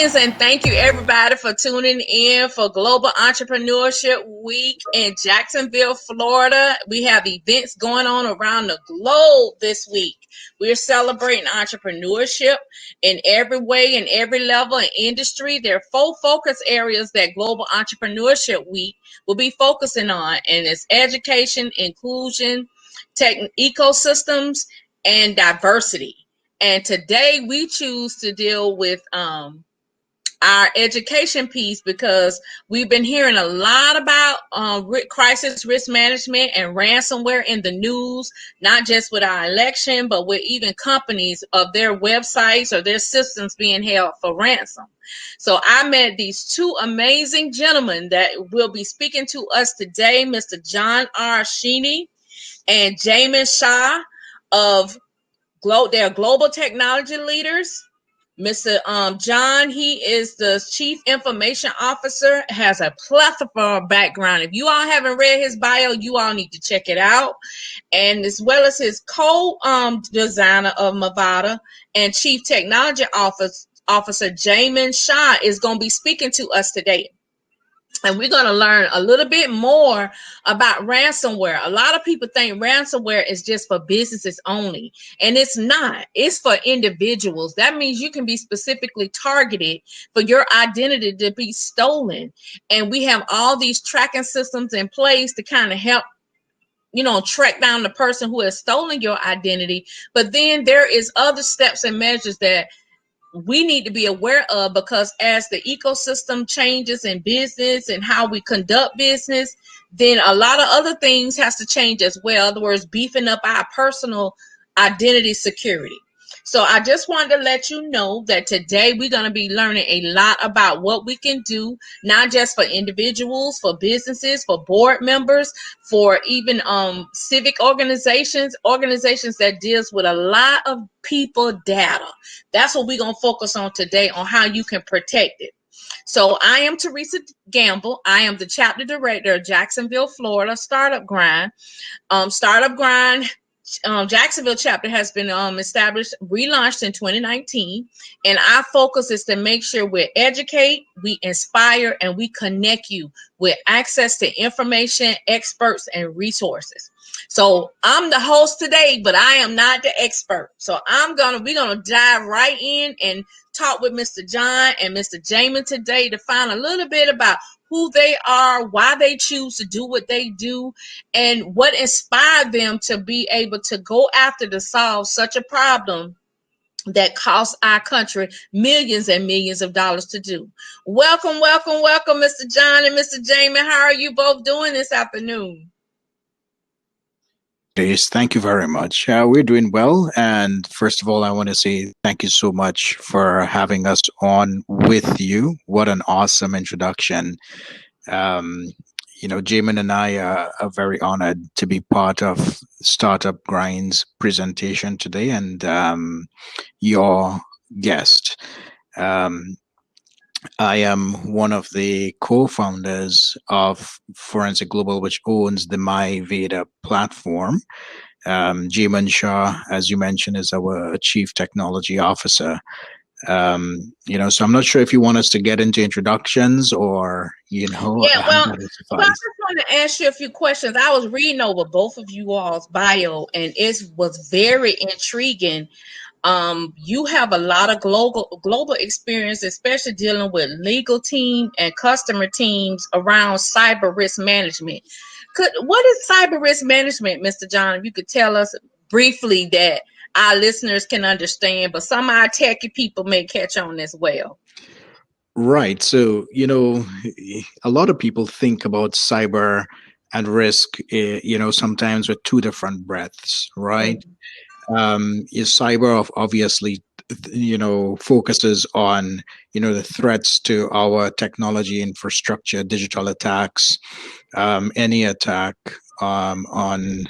Greetings and thank you everybody for tuning in for Global Entrepreneurship Week in Jacksonville, Florida. We have events going on around the globe this week. We're celebrating entrepreneurship in every way, in every level and industry. There are 4 focus areas that Global Entrepreneurship Week will be focusing on, and it's education, inclusion, tech, ecosystems, and diversity. And today we choose to deal with our education piece because we've been hearing a lot about crisis risk management and ransomware in the news, not just with our election, but with even companies of their websites or their systems being held for ransom. So I met these 2 amazing gentlemen that will be speaking to us today, Mr. John R. Shende and Jaymin Shah of they're global technology leaders. Mr. John, he is the Chief Information Officer, has a plethora of background. If you all haven't read his bio, you all need to check it out. And as well as his co-designer of MyVayda and Chief Technology Officer Jaymin Shah is going to be speaking to us today. And we're going to learn a little bit more about ransomware. A lot of people think ransomware is just for businesses only, and it's not. It's for individuals. That means you can be specifically targeted for your identity to be stolen. And we have all these tracking systems in place to kind of help track down the person who has stolen your identity. But then there is other steps and measures that we need to be aware of, because as the ecosystem changes in business and how we conduct business, then a lot of other things has to change as well. In other words, beefing up our personal identity security. So I just wanted to let you know that today we're going to be learning a lot about what we can do, not just for individuals, for businesses, for board members, for even civic organizations that deals with a lot of people data. That's what we're going to focus on today, on how you can protect it. So I am Teresa Gamble. I am the chapter director of Jacksonville, Florida Startup Grind. Jacksonville chapter has been established, relaunched in 2019, and our focus is to make sure we educate, we inspire, and we connect you with access to information, experts, and resources. So I'm the host today, but I am not the expert. So we're gonna dive right in and talk with Mr. John and Mr. Jaymin today to find a little bit about who they are, why they choose to do what they do, and what inspired them to be able to go after to solve such a problem that costs our country millions and millions of dollars to do. Welcome, welcome, welcome, Mr. John and Mr. Jaymin. How are you both doing this afternoon? Yes, thank you very much. We're doing well. And first of all, I want to say thank you so much for having us on with you. What an awesome introduction. Jaymin and I are very honored to be part of Startup Grind's presentation today, and your guest. I am one of the co-founders of Forensic Global, which owns the MyVayda platform. Jaymin Shah, as you mentioned, is our Chief Technology Officer. So I'm not sure if you want us to get into introductions or, Yeah, well, I just want to ask you a few questions. I was reading over both of you all's bio, and it was very intriguing. You have a lot of global experience, especially dealing with legal team and customer teams around cyber risk management. What is cyber risk management, Mr. John? If you could tell us briefly that our listeners can understand, but some of our techie people may catch on as well. Right. So, a lot of people think about cyber and risk, sometimes with 2 different breaths, right? Is cyber obviously focuses on the threats to our technology infrastructure, digital attacks, any attack on an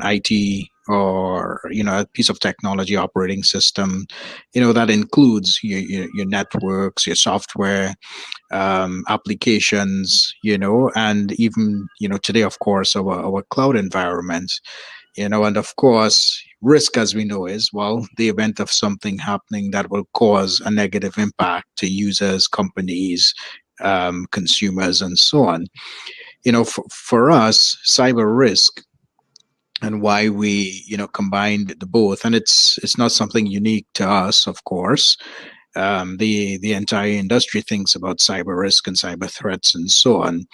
IT or a piece of technology operating system, that includes your networks, your software, applications, and even today, of course, our cloud environments. And of course, risk, as we know, is, well, the event of something happening that will cause a negative impact to users, companies, consumers, and so on. For us, cyber risk, and why we combined the both, and it's not something unique to us, of course. The entire industry thinks about cyber risk and cyber threats and so on.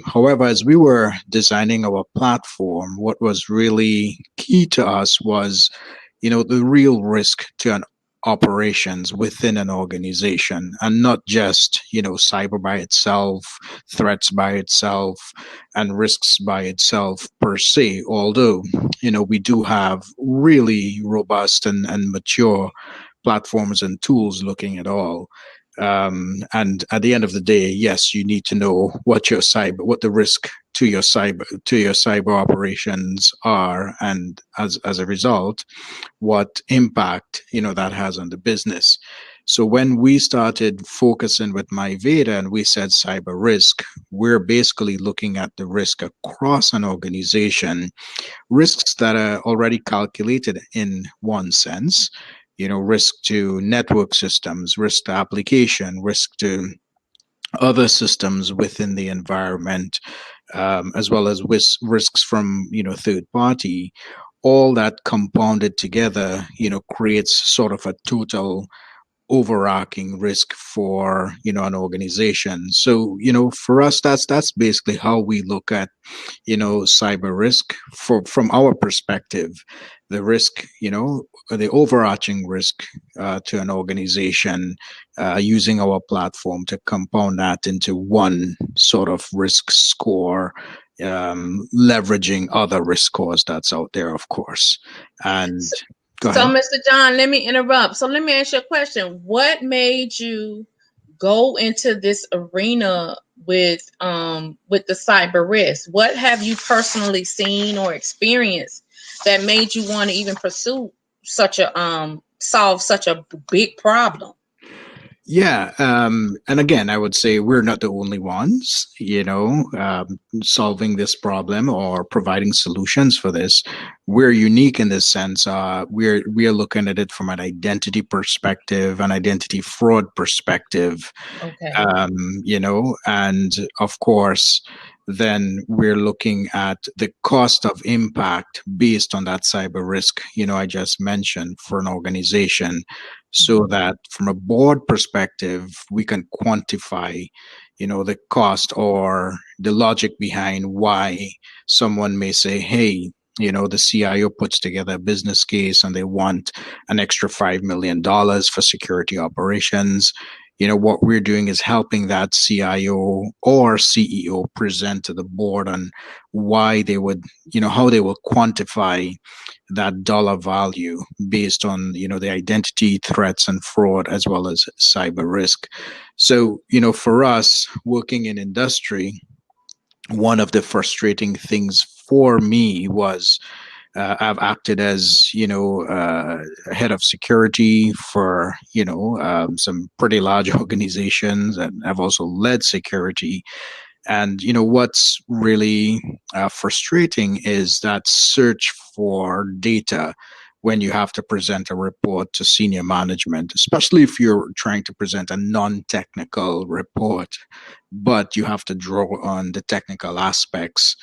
However, as we were designing our platform, what was really key to us was, the real risk to an operations within an organization, and not just, cyber by itself, threats by itself, and risks by itself per se. Although, we do have really robust and mature platforms and tools looking at all. And at the end of the day, yes, you need to know what the risk to your cyber operations are, and as a result, what impact that has on the business. So when we started focusing with MyVayda and we said cyber risk, we're basically looking at the risk across an organization, risks that are already calculated in one sense, risk to network systems, risk to application, risk to other systems within the environment, as well as risks from third party. All that compounded together, creates sort of a total overarching risk for an organization. So for us, that's basically how we look at cyber risk from our perspective. The risk, the overarching risk to an organization, using our platform to compound that into one sort of risk score, leveraging other risk scores that's out there, of course. And go So, ahead. Mr. John, let me interrupt. So, let me ask you a question. What made you go into this arena with the cyber risk? What have you personally seen or experienced that made you want to even pursue such a solve such a big problem? Yeah, and again, I would say we're not the only ones, solving this problem or providing solutions for this. We're unique in this sense. We are looking at it from an identity perspective, an identity fraud perspective, Okay. and of course, then we're looking at the cost of impact based on that cyber risk, I just mentioned for an organization, so that from a board perspective, we can quantify, the cost or the logic behind why someone may say, hey, the CIO puts together a business case and they want an extra $5 million for security operations. What we're doing is helping that CIO or CEO present to the board on why they would, how they will quantify that dollar value based on, the identity threats and fraud, as well as cyber risk. So, for us working in industry, one of the frustrating things for me was, I've acted as, head of security for, some pretty large organizations, and I've also led security. And what's really frustrating is that search for data when you have to present a report to senior management, especially if you're trying to present a non-technical report, but you have to draw on the technical aspects,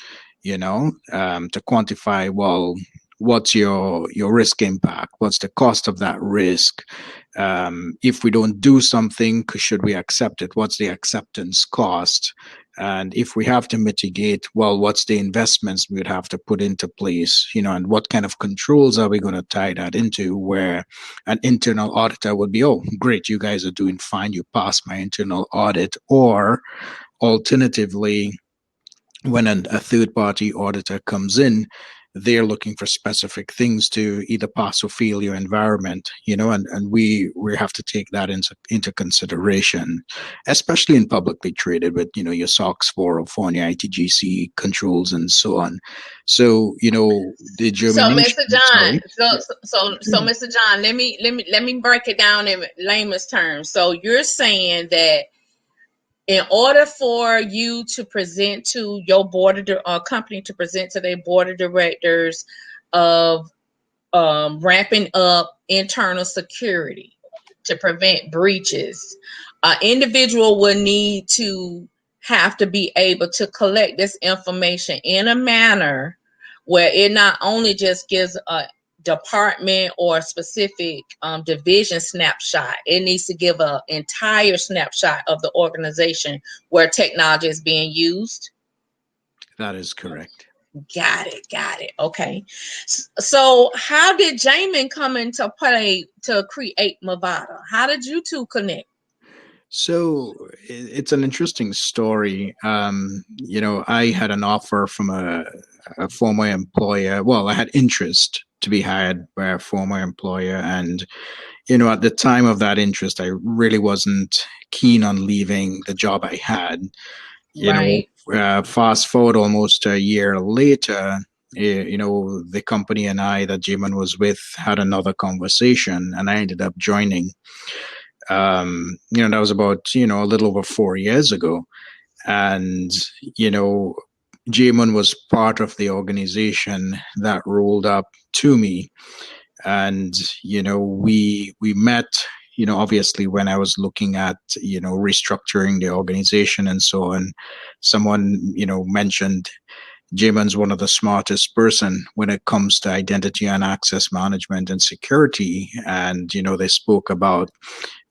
to quantify, well, what's your risk impact, what's the cost of that risk, if we don't do something, should we accept it, what's the acceptance cost, and if we have to mitigate, well, what's the investments we would have to put into place, and what kind of controls are we going to tie that into, where an internal auditor would be, oh, great, you guys are doing fine, you passed my internal audit. Or alternatively, when a third party auditor comes in, they're looking for specific things to either pass or fail your environment, and we have to take that into consideration, especially in publicly traded with, your SOX 404 and your ITGC controls and so on. So, the So, germination, Mr. John, sorry. Mr. John, let me break it down in layman's terms. So, you're saying that in order for you to present to your board of company to present to their board of directors of ramping up internal security to prevent breaches, an individual will need to have to be able to collect this information in a manner where it not only just gives a department or a specific division snapshot, it needs to give an entire snapshot of the organization where technology is being used. That is correct. Got it. Got it. Okay. So, how did Jaymin come into play to create MyVayda? How did you two connect? So it's an interesting story. I had an offer from a former employer. Well, I had interest to be hired by a former employer. And, at the time of that interest, I really wasn't keen on leaving the job I had. Right. Fast forward almost a year later, the company and I that Jaymin was with had another conversation, and I ended up joining. That was about, a little over 4 years ago. And, you know, Jaymin was part of the organization that rolled up to me. And, we met, obviously when I was looking at, restructuring the organization and so on. Someone, mentioned Jaymin's one of the smartest person when it comes to identity and access management and security. And, they spoke about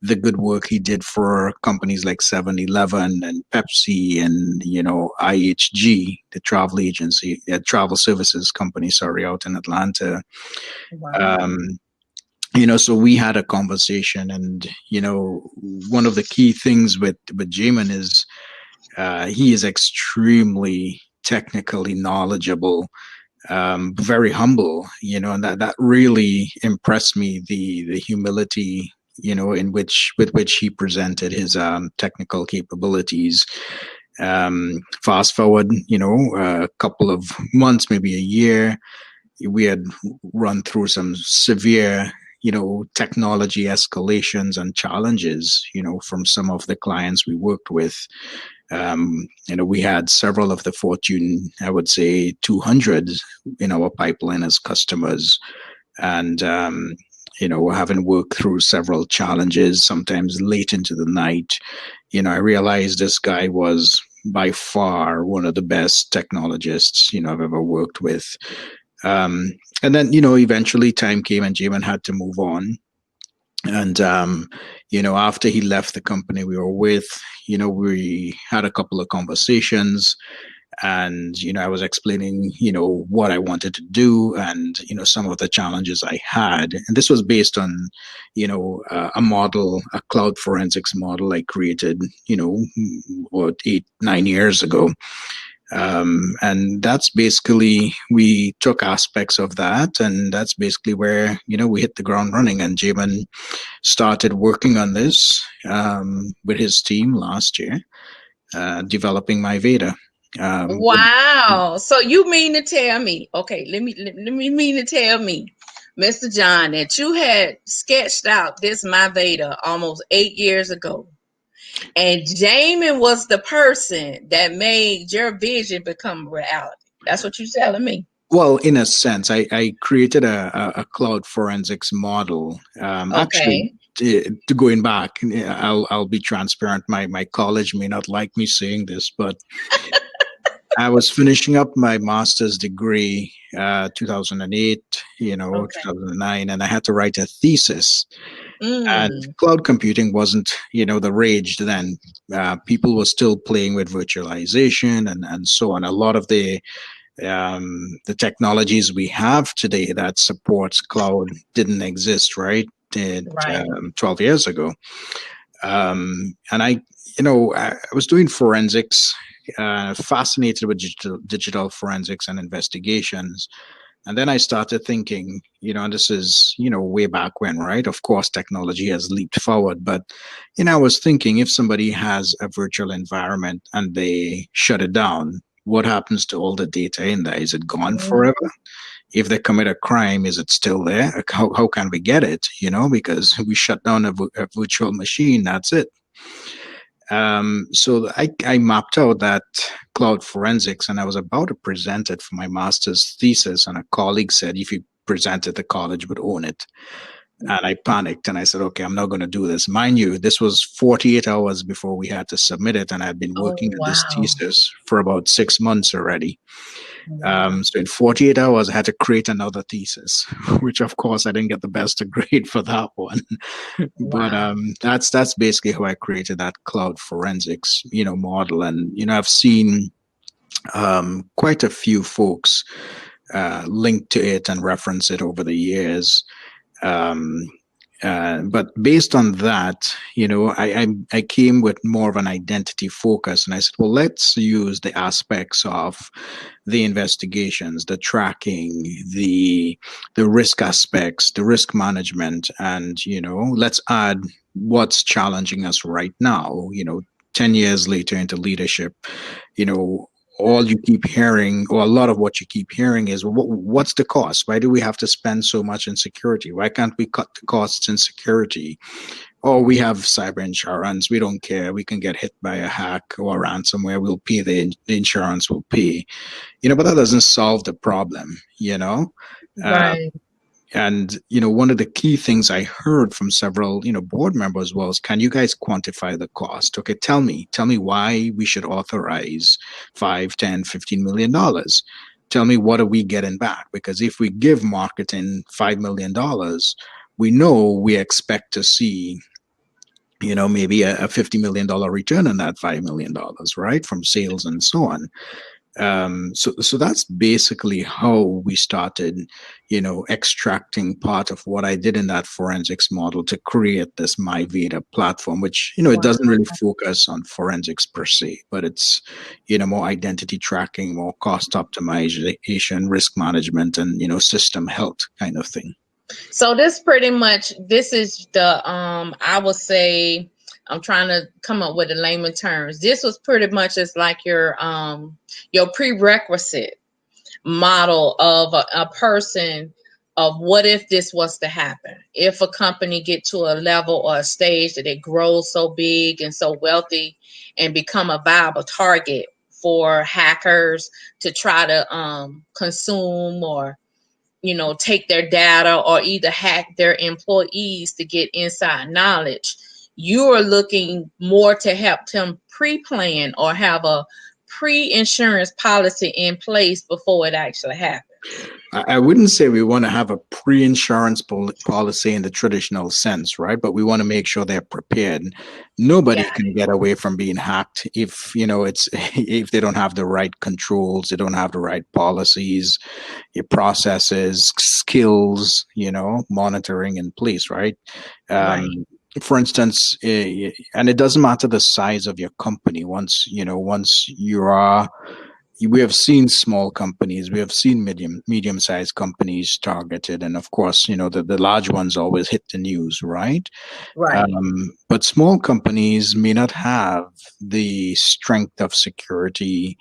the good work he did for companies like 7-Eleven and Pepsi and, IHG, the travel agency, travel services company, sorry, out in Atlanta. Wow. Um, so we had a conversation, and, one of the key things with Jaymin is he is extremely technically knowledgeable, very humble, and that really impressed me, the humility, in which with which he presented his technical capabilities. Fast forward, a couple of months, maybe a year, we had run through some severe, technology escalations and challenges, from some of the clients we worked with. We had several of the Fortune, I would say 200 in our pipeline as customers. And, having worked through several challenges, sometimes late into the night, I realized this guy was by far one of the best technologists, I've ever worked with. And then, eventually time came and Jaymin had to move on. And, after he left the company we were with, we had a couple of conversations, and, I was explaining, what I wanted to do and, some of the challenges I had. And this was based on, a model, a cloud forensics model I created, about 8-9 years ago. And that's basically, we took aspects of that, and that's basically where, we hit the ground running. And Jaymin started working on this with his team last year, developing MyVayda. Wow. So you mean to tell me, okay, let me mean to tell me, Mr. John, that you had sketched out this MyVayda almost 8 years ago. And Jaymin was the person that made your vision become reality. That's what you're telling me. Well, in a sense, I created a cloud forensics model. Actually, Okay. to going back, I'll be transparent. My college may not like me saying this, but I was finishing up my master's degree, 2008, Okay. 2009, and I had to write a thesis. And Mm, cloud computing wasn't, the rage then. People were still playing with virtualization and so on. A lot of the technologies we have today that supports cloud didn't exist, right? right. 12 years ago. And I was doing forensics, fascinated with digital forensics and investigations. And then I started thinking, and this is, way back when, right? Of course, technology has leaped forward. But, I was thinking, if somebody has a virtual environment and they shut it down, what happens to all the data in there? Is it gone Mm, forever? If they commit a crime, is it still there? How can we get it? Because we shut down a virtual machine, that's it. So I mapped out that cloud forensics, and I was about to present it for my master's thesis, and a colleague said, if you present it, the college would own it. And I panicked and I said, okay, I'm not going to do this. Mind you, this was 48 hours before we had to submit it. And I'd been Oh, working on this wow. thesis for about 6 months already. Wow. So in 48 hours, I had to create another thesis, which of course I didn't get the best of grade for that one. But Wow. that's basically how I created that cloud forensics, model. And, I've seen quite a few folks link to it and reference it over the years. Um, but based on that, I came with more of an identity focus, and I said, well, let's use the aspects of the investigations, the tracking, the risk aspects, the risk management, and let's add what's challenging us right now. 10 years later into leadership, you know, all you keep hearing, or a lot of what you keep hearing is, what's the cost? Why do we have to spend so much in security? Why can't we cut the costs in security? Or we have cyber insurance. We don't care. We can get hit by a hack or ransomware. We'll pay the insurance will pay. But that doesn't solve the problem. Uh, Right. and one of the key things I heard from several board members was, can you guys quantify the cost? Okay, tell me why we should authorize 5, 10, $15 million. Tell me, what are we getting back? Because if we give marketing $5 million, we know we expect to see maybe a $50 million return on that $5 million, right, from sales and so on. So that's basically how we started, extracting part of what I did in that forensics model to create this MyVayda platform, which, it Wow. doesn't really focus on forensics per se, but it's, more identity tracking, more cost optimization, risk management, and, system health kind of thing. So this is the I would say, I'm trying to come up with the layman terms. This was pretty much as like your prerequisite model of a person, of what if this was to happen, if a company get to a level or a stage that it grows so big and so wealthy and become a viable target for hackers to try to consume, or take their data, or either hack their employees to get inside knowledge. You are looking more to help them pre-plan or have a pre-insurance policy in place before it actually happens. I wouldn't say we want to have a pre-insurance policy in the traditional sense, right? But we want to make sure they're prepared. Yeah. Nobody can get away from being hacked if it's if they don't have the right controls, they don't have the right policies, your processes, skills, monitoring in place, right? Right. For instance, and it doesn't matter the size of your company. Once you are, we have seen small companies, we have seen medium-sized companies targeted, and of course, the large ones always hit the news, right? Right. But small companies may not have the strength of security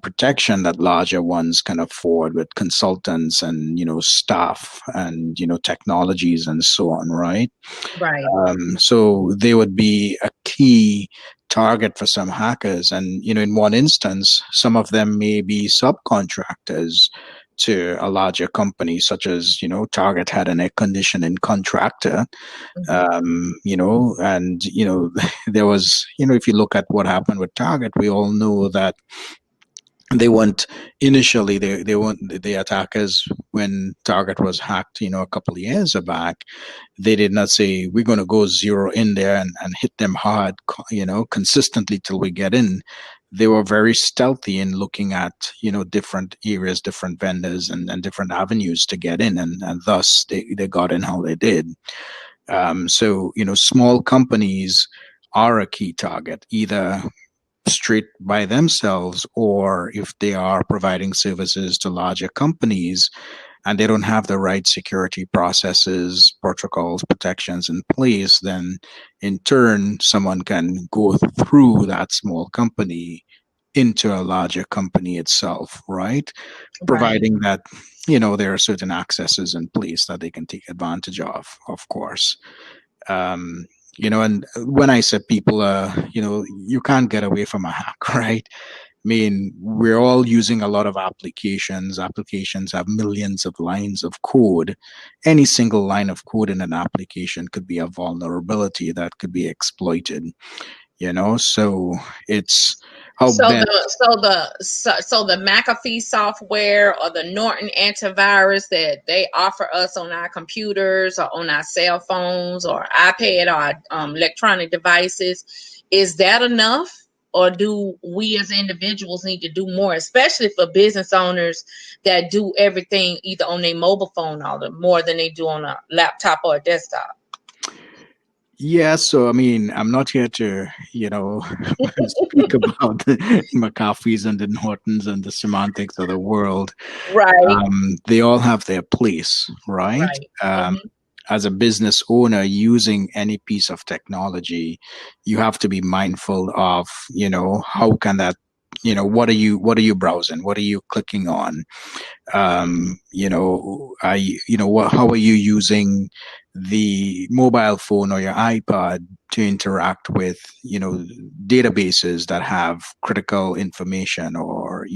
protection that larger ones can afford, with consultants and staff and technologies and so on, right? Right. So they would be a key target for some hackers. And, in one instance, some of them may be subcontractors to a larger company, such as, Target had an air conditioning contractor, Mhm. and, there was, if you look at what happened with Target, we all know that they weren't initially, they weren't the attackers. When Target was hacked, a couple of years back, they did not say, we're going to go zero in there and hit them hard, consistently till we get in. They were very stealthy in looking at, different areas, different vendors, and different avenues to get in, and thus they got in how they did. So small companies are a key target, either straight by themselves, or if they are providing services to larger companies and they don't have the right security processes, protocols, protections in place, then in turn, someone can go through that small company into a larger company itself, right? Right. Providing that, there are certain accesses in place that they can take advantage of course. Um, And when I said people, you can't get away from a hack, right? I mean, we're all using a lot of applications. Applications have millions of lines of code. Any single line of code in an application could be a vulnerability that could be exploited. So it's how So best. the McAfee software or the Norton antivirus that they offer us on our computers or on our cell phones or iPad or electronic devices, is that enough? Or do we as individuals need to do more, especially for business owners that do everything either on their mobile phone or more than they do on a laptop or a desktop? Yeah, so I mean, I'm not here to, speak about the McAfees and the Nortons and the semantics of the world. Right, They all have their place, right? right. Um, Hmm. as a business owner using any piece of technology, you have to be mindful of, how can that, what are you browsing? What are you clicking on? How are you using the mobile phone or your iPad to interact with, databases that have critical information, or,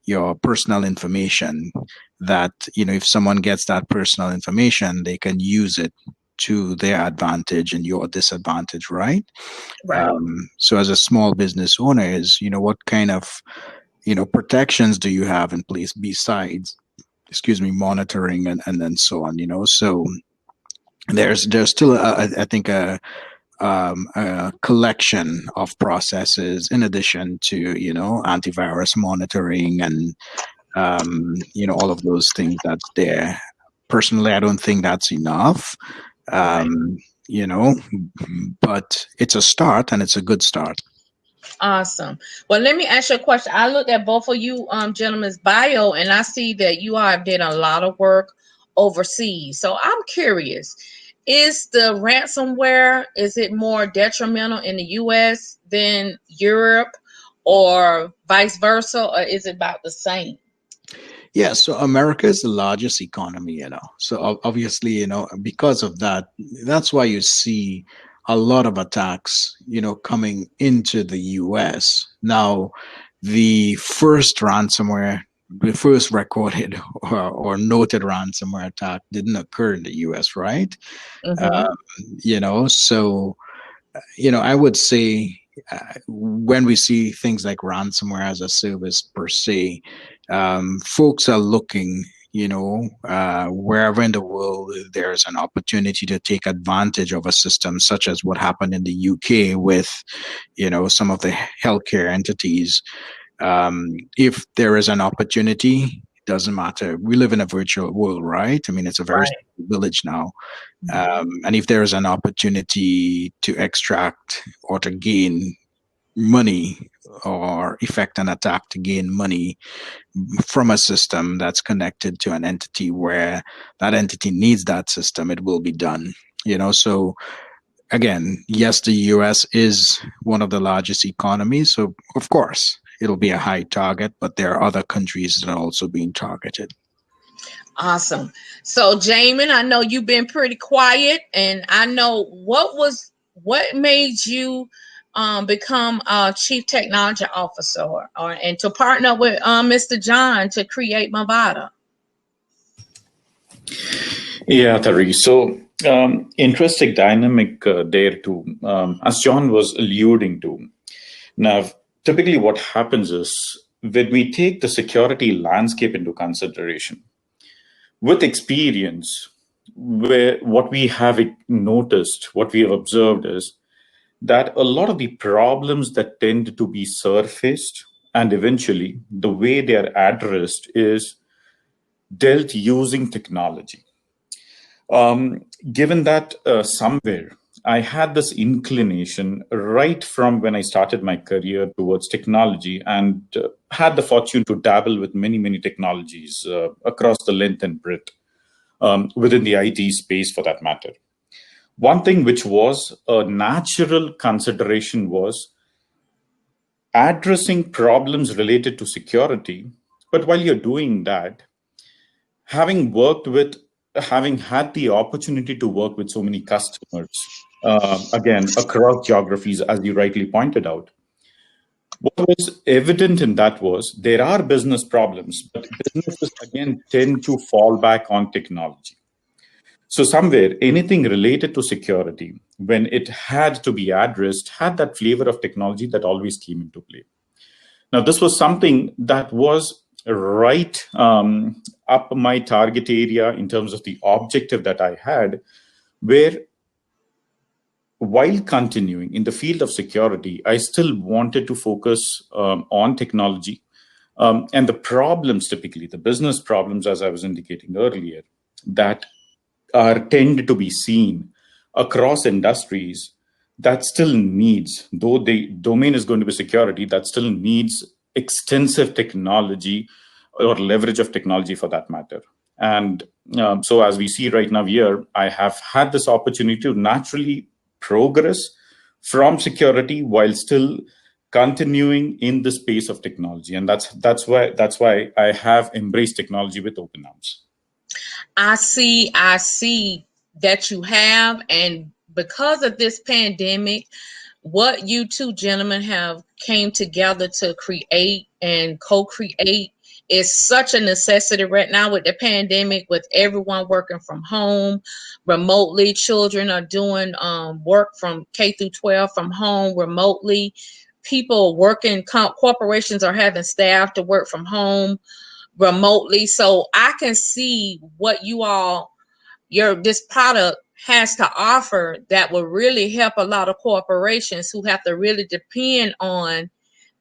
your personal information, that, if someone gets that personal information, they can use it to their advantage and your disadvantage, right? Right, So as a small business owner, is, what kind of, protections do you have in place besides, excuse me, monitoring, and then so on, so there's still I think a collection of processes in addition to, antivirus monitoring and, all of those things that's there. Personally, I don't think that's enough. right. um, you know but it's a start, and it's a good start. Awesome. Well, let me ask you a question. I looked at both of you gentlemen's bio, and I see that you all have did a lot of work overseas. So I'm curious, is the ransomware, is it more detrimental in the US than Europe, or vice versa, or is it about the same? Yeah, so America is the largest economy, so obviously, because of that, that's why you see a lot of attacks, coming into the US. Now, the first ransomware, the first recorded or noted ransomware attack didn't occur in the US, right? Mm-hmm. Um, so I would say, when we see things like ransomware as a service per se, folks are looking, wherever in the world there's an opportunity to take advantage of a system, such as what happened in the UK with, some of the healthcare entities. If there is an opportunity, it doesn't matter. We live in a virtual world, right? I mean, it's a very Right. small village now. Mm-hmm. And if there is an opportunity to extract or to gain money, or effect an attack to gain money from a system that's connected to an entity where that entity needs that system, it will be done. So again, yes, the US is one of the largest economies. So, of course, it'll be a high target, but there are other countries that are also being targeted. Awesome. So, Jamin, I know you've been pretty quiet, and I know what made you become a chief technology officer, or and to partner with Mr. John to create MyVayda. Yeah, Tari. So, interesting dynamic there too, as John was alluding to. Now, typically what happens is when we take the security landscape into consideration, with experience, where what we have noticed, what we have observed is that a lot of the problems that tend to be surfaced and eventually the way they are addressed is dealt using technology. Given that somewhere I had this inclination right from when I started my career towards technology, and had the fortune to dabble with many, many technologies across the length and breadth within the IT space for that matter. One thing which was a natural consideration was addressing problems related to security. But while you're doing that, having worked with, having had the opportunity to work with so many customers, again, across geographies, as you rightly pointed out. What was evident in that was there are business problems, but businesses again tend to fall back on technology. So somewhere, anything related to security, when it had to be addressed, had that flavor of technology that always came into play. Now, this was something that was right up my target area in terms of the objective that I had, where while continuing in the field of security, I still wanted to focus on technology and the problems, typically the business problems, as I was indicating earlier, that are tend to be seen across industries that still needs, though the domain is going to be security, that still needs extensive technology or leverage of technology for that matter. And so as we see right now here, I have had this opportunity to naturally progress from security while still continuing in the space of technology. And that's why I have embraced technology with open arms. I see that you have, and because of this pandemic, what you two gentlemen have came together to create and co-create is such a necessity right now with the pandemic, with everyone working from home remotely. Children are doing work from K through 12 from home remotely. People working, corporations are having staff to work from home remotely. So I can see what you all, this product has to offer that will really help a lot of corporations who have to really depend on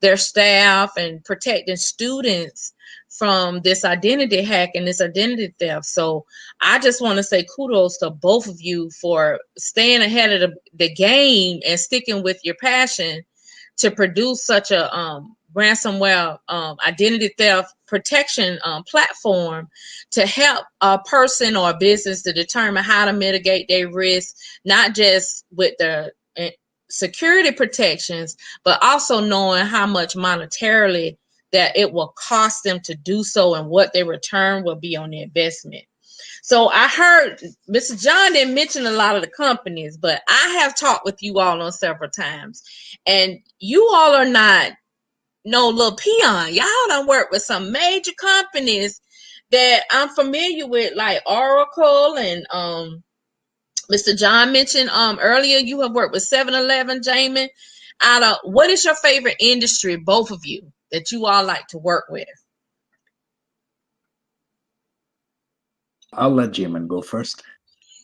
their staff and protecting students from this identity hack and this identity theft. So I just want to say kudos to both of you for staying ahead of the game and sticking with your passion to produce such a ransomware identity theft protection platform to help a person or a business to determine how to mitigate their risk, not just with the security protections, but also knowing how much monetarily that it will cost them to do so and what their return will be on the investment. So I heard Mr. John didn't mention a lot of the companies, but I have talked with you all on several times, and you all are not no little peon. Y'all done work with some major companies that I'm familiar with, like Oracle, and Mr. John mentioned earlier you have worked with 7-Eleven, Jaymin. What is your favorite industry, both of you, that you all like to work with? I'll let Jaymin go first.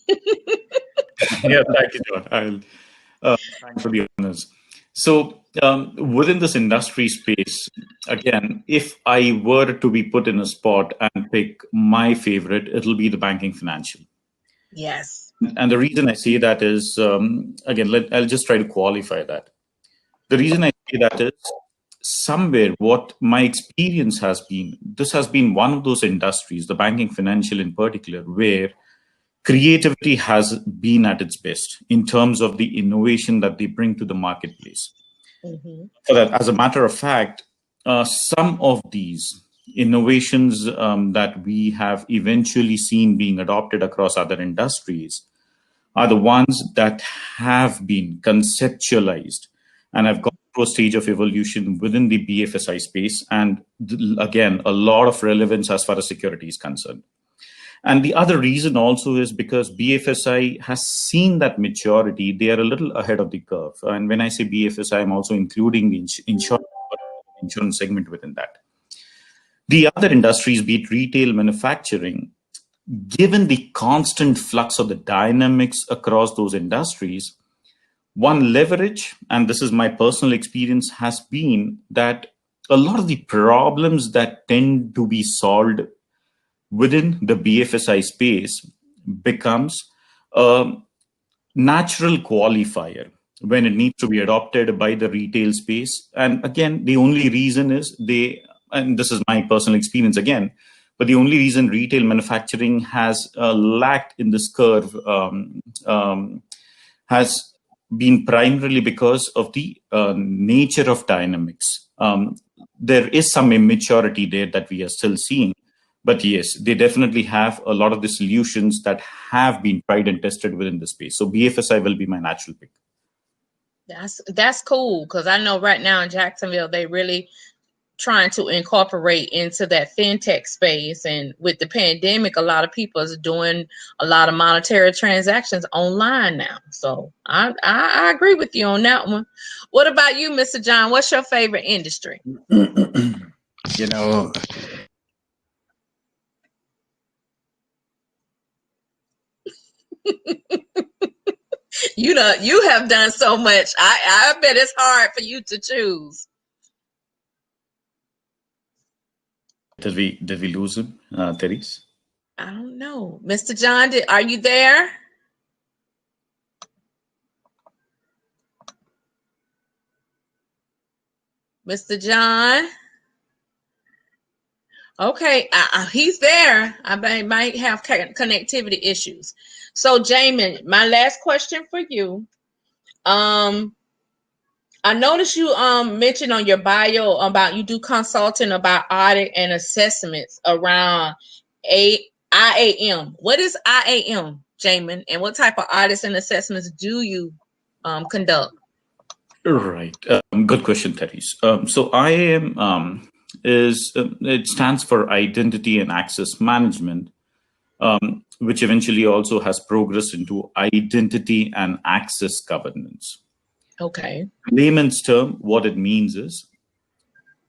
Yeah, thank you, John. Thanks for the honors. So, within this industry space, again, if I were to be put in a spot and pick my favorite, it'll be the banking financial. Yes. And the reason I say that is, again, I'll just try to qualify that. The reason I say that is somewhere what my experience has been, this has been one of those industries, the banking financial in particular, where creativity has been at its best in terms of the innovation that they bring to the marketplace. Mm-hmm. For that, as a matter of fact, some of these innovations that we have eventually seen being adopted across other industries are the ones that have been conceptualized and have gone through a stage of evolution within the BFSI space. And again, a lot of relevance as far as security is concerned. And the other reason also is because BFSI has seen that maturity. They are a little ahead of the curve. And when I say BFSI, I'm also including the insurance segment within that. The other industries, be it retail, manufacturing, given the constant flux of the dynamics across those industries, one leverage, and this is my personal experience, has been that a lot of the problems that tend to be solved within the BFSI space becomes a natural qualifier when it needs to be adopted by the retail space. And again, the only reason is and this is my personal experience again, but the only reason retail manufacturing has lacked in this curve has been primarily because of the nature of dynamics. There is some immaturity there that we are still seeing. But yes, they definitely have a lot of the solutions that have been tried and tested within the space. So BFSI will be my natural pick. That's cool, because I know right now in Jacksonville they really trying to incorporate into that fintech space, and with the pandemic, a lot of people is doing a lot of monetary transactions online now. So I agree with you on that one. What about you, Mr. John? What's your favorite industry? You know, You have done so much. I bet it's hard for you to choose. Did we lose him, Therese? I don't know. Mr. John, are you there? Mr. John? Okay, he's there. I might have connectivity issues. So, Jaymin, my last question for you. I noticed you mentioned on your bio about you do consulting about audit and assessments around IAM. What is IAM, Jaymin, and what type of audits and assessments do you conduct? Right. Good question, Therese. So IAM it stands for Identity and Access Management, which eventually also has progressed into Identity and Access Governance. Okay. In layman's term, what it means is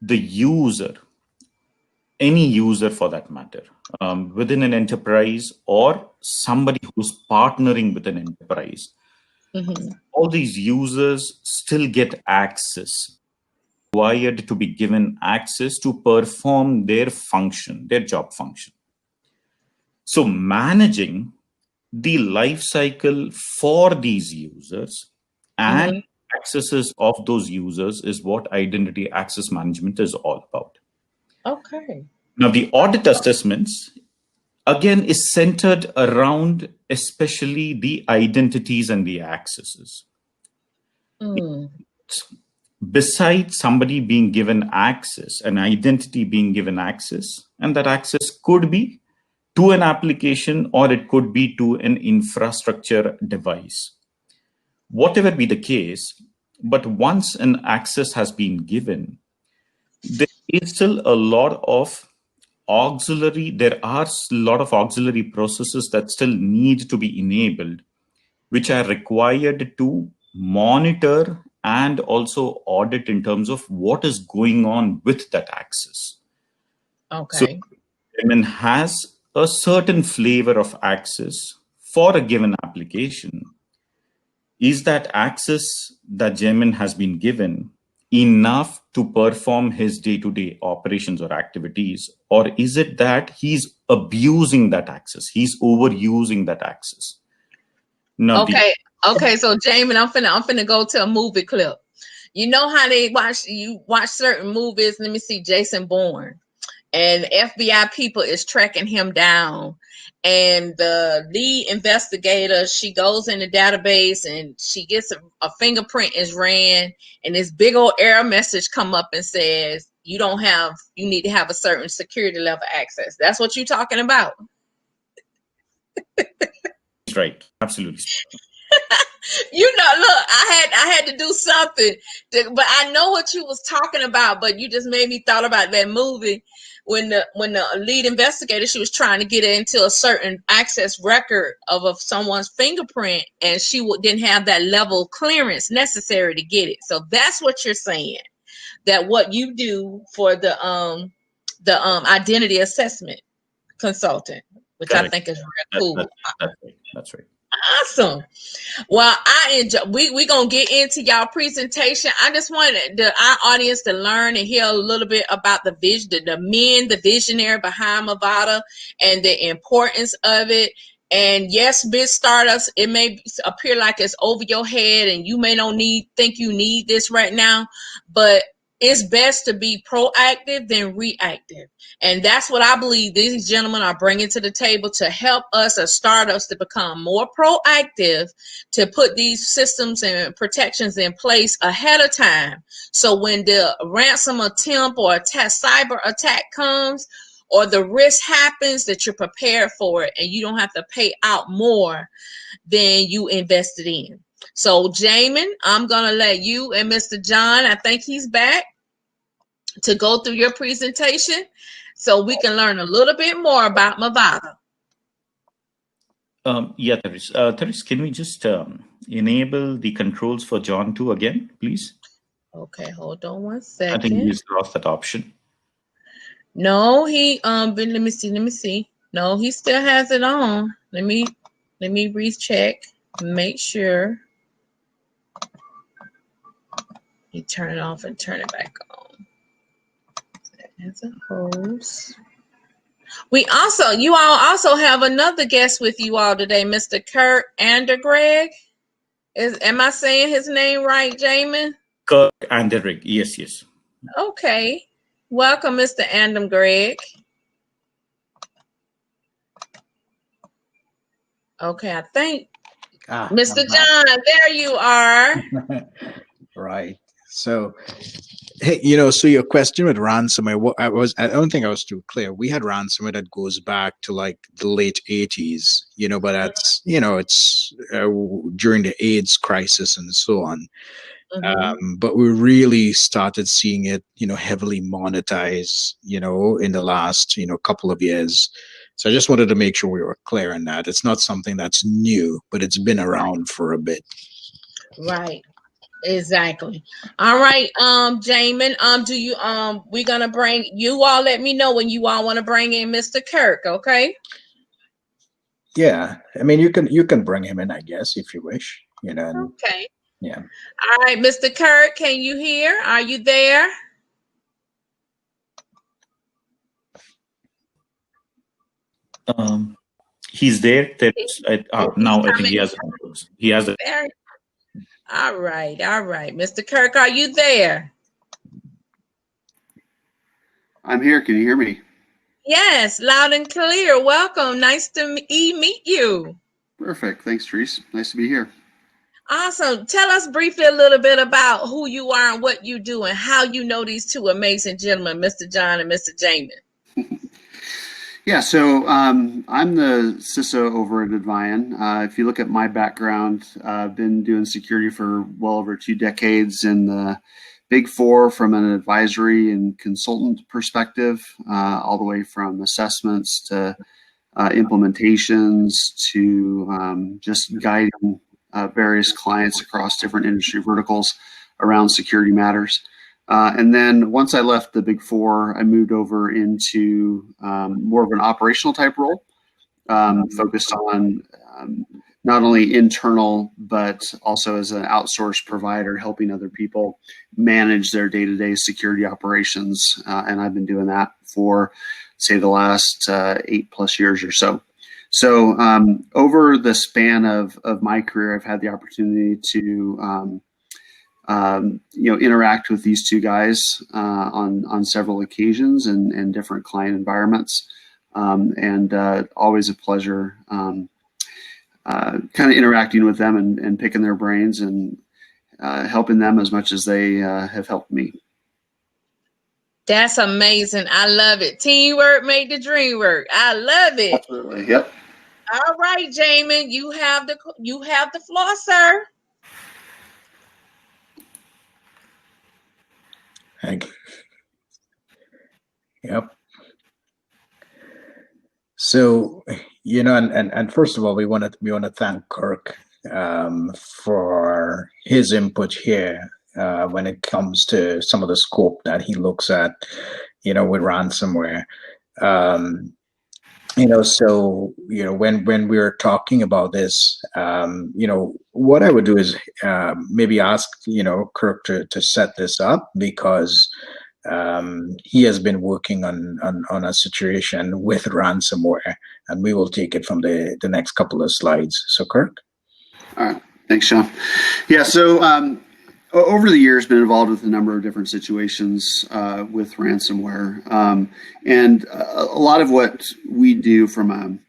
the user, any user for that matter, within an enterprise or somebody who's partnering with an enterprise, all these users still get access, required to be given access to perform their function, their job function. So managing the life cycle for these users and accesses of those users is what identity access management is all about. Okay. Now, the audit assessments, again, is centered around especially the identities and the accesses. Besides somebody being given access, an identity being given access, and that access could be to an application or it could be to an infrastructure device. Whatever be the case, but once an access has been given, there is still a lot of there are a lot of auxiliary processes that still need to be enabled, which are required to monitor and also audit in terms of what is going on with that access. So Okay. Jaymin has a certain flavor of access for a given application. Is that access that Jaymin has been given enough to perform his day-to-day operations or activities? Or is it that he's abusing that access? He's overusing that access? Now, Okay. So, Jaymin, I'm finna go to a movie clip. You know how you watch certain movies. Let me see, Jason Bourne. And FBI people is tracking him down, and the lead investigator, she goes in the database and she gets a fingerprint is ran, and this big old error message come up and says you need to have a certain security level access. That's what you're talking about. right, absolutely. Look, I had to do something, but I know what you was talking about. But you just made me thought about that movie when the lead investigator, she was trying to get into a certain access record of someone's fingerprint, and she didn't have that level of clearance necessary to get it. So that's what you're saying, that what you do for the identity assessment consultant, which Correct. I think is real cool. That's right. Awesome. Well, I enjoy. We gonna get into y'all presentation. I just wanted our audience to learn and hear a little bit about the vision, the visionary behind MyVayda, and the importance of it. And yes, big startups, it may appear like it's over your head, and you may not think you need this right now, but it's best to be proactive than reactive. And that's what I believe these gentlemen are bringing to the table, to help us as startups to become more proactive, to put these systems and protections in place ahead of time. So when the ransom attempt or cyber attack comes, or the risk happens, that you're prepared for it and you don't have to pay out more than you invested in. So Jaymin, I'm going to let you and Mr. John, I think he's back, to go through your presentation so we can learn a little bit more about MyVayda. Yeah, Therese, can we just enable the controls for John 2 again, please? Okay, hold on one I think second. he's lost that option. No, he but let me see. No, he still has it on. Let me recheck, make sure. You turn it off and turn it back on. As a host. You all also have another guest with you all today, Mr. Kirk Anderegg. Am I saying his name right, Jaymin? Kirk Anderegg, yes. Okay. Welcome, Mr. Anderegg. Okay, I think Mr. John, there you are. Right. So, hey, so your question with ransomware, I don't think I was too clear. We had ransomware that goes back to like the late 80s, but that's, it's during the AIDS crisis and so on. But we really started seeing it, heavily monetized, in the last, couple of years. So I just wanted to make sure we were clear on that. It's not something that's new, but it's been around for a bit. Right. Exactly. All right, Jaymin, do you we're gonna bring you all, let me know when you all want to bring in Mr. Kirk, okay? Yeah. I mean, you can bring him in, I guess, if you wish, Okay. Yeah. All right, Mr. Kirk, can you hear? Are you there? He's there. Now I think he has a. There. All right. Mr. Kirk, are you there? I'm here. Can you hear me? Yes, loud and clear. Welcome. Nice to meet you. Perfect. Thanks, Therese. Nice to be here. Awesome. Tell us briefly a little bit about who you are and what you do and how you know these two amazing gentlemen, Mr. John and Mr. Jaymin. Yeah, so I'm the CISO over at Advian. If you look at my background, I've been doing security for well over 2 decades in the Big Four from an advisory and consultant perspective, all the way from assessments to implementations to just guiding various clients across different industry verticals around security matters. And then once I left the Big Four, I moved over into more of an operational type role, focused on not only internal, but also as an outsourced provider, helping other people manage their day-to-day security operations. And I've been doing that for, say, the last 8+ years or so. So over the span of my career, I've had the opportunity to interact with these two guys on several occasions and different client environments, and always a pleasure kind of interacting with them and picking their brains and helping them as much as they have helped me. That's amazing. I love it. Teamwork made the dream work. I love it. Absolutely. Yep. All right, Jaymin, you have the floor, sir. Thank you. Yep. So, and first of all, we want to thank Kirk for his input here when it comes to some of the scope that he looks at, with ransomware. So when we're talking about this, what I would do is maybe ask Kirk to set this up, because he has been working on a situation with ransomware, and we will take it from the next couple of slides. So, Kirk. All right. Thanks, Sean. Yeah. So over the years, been involved with a number of different situations with ransomware, and a lot of what we do from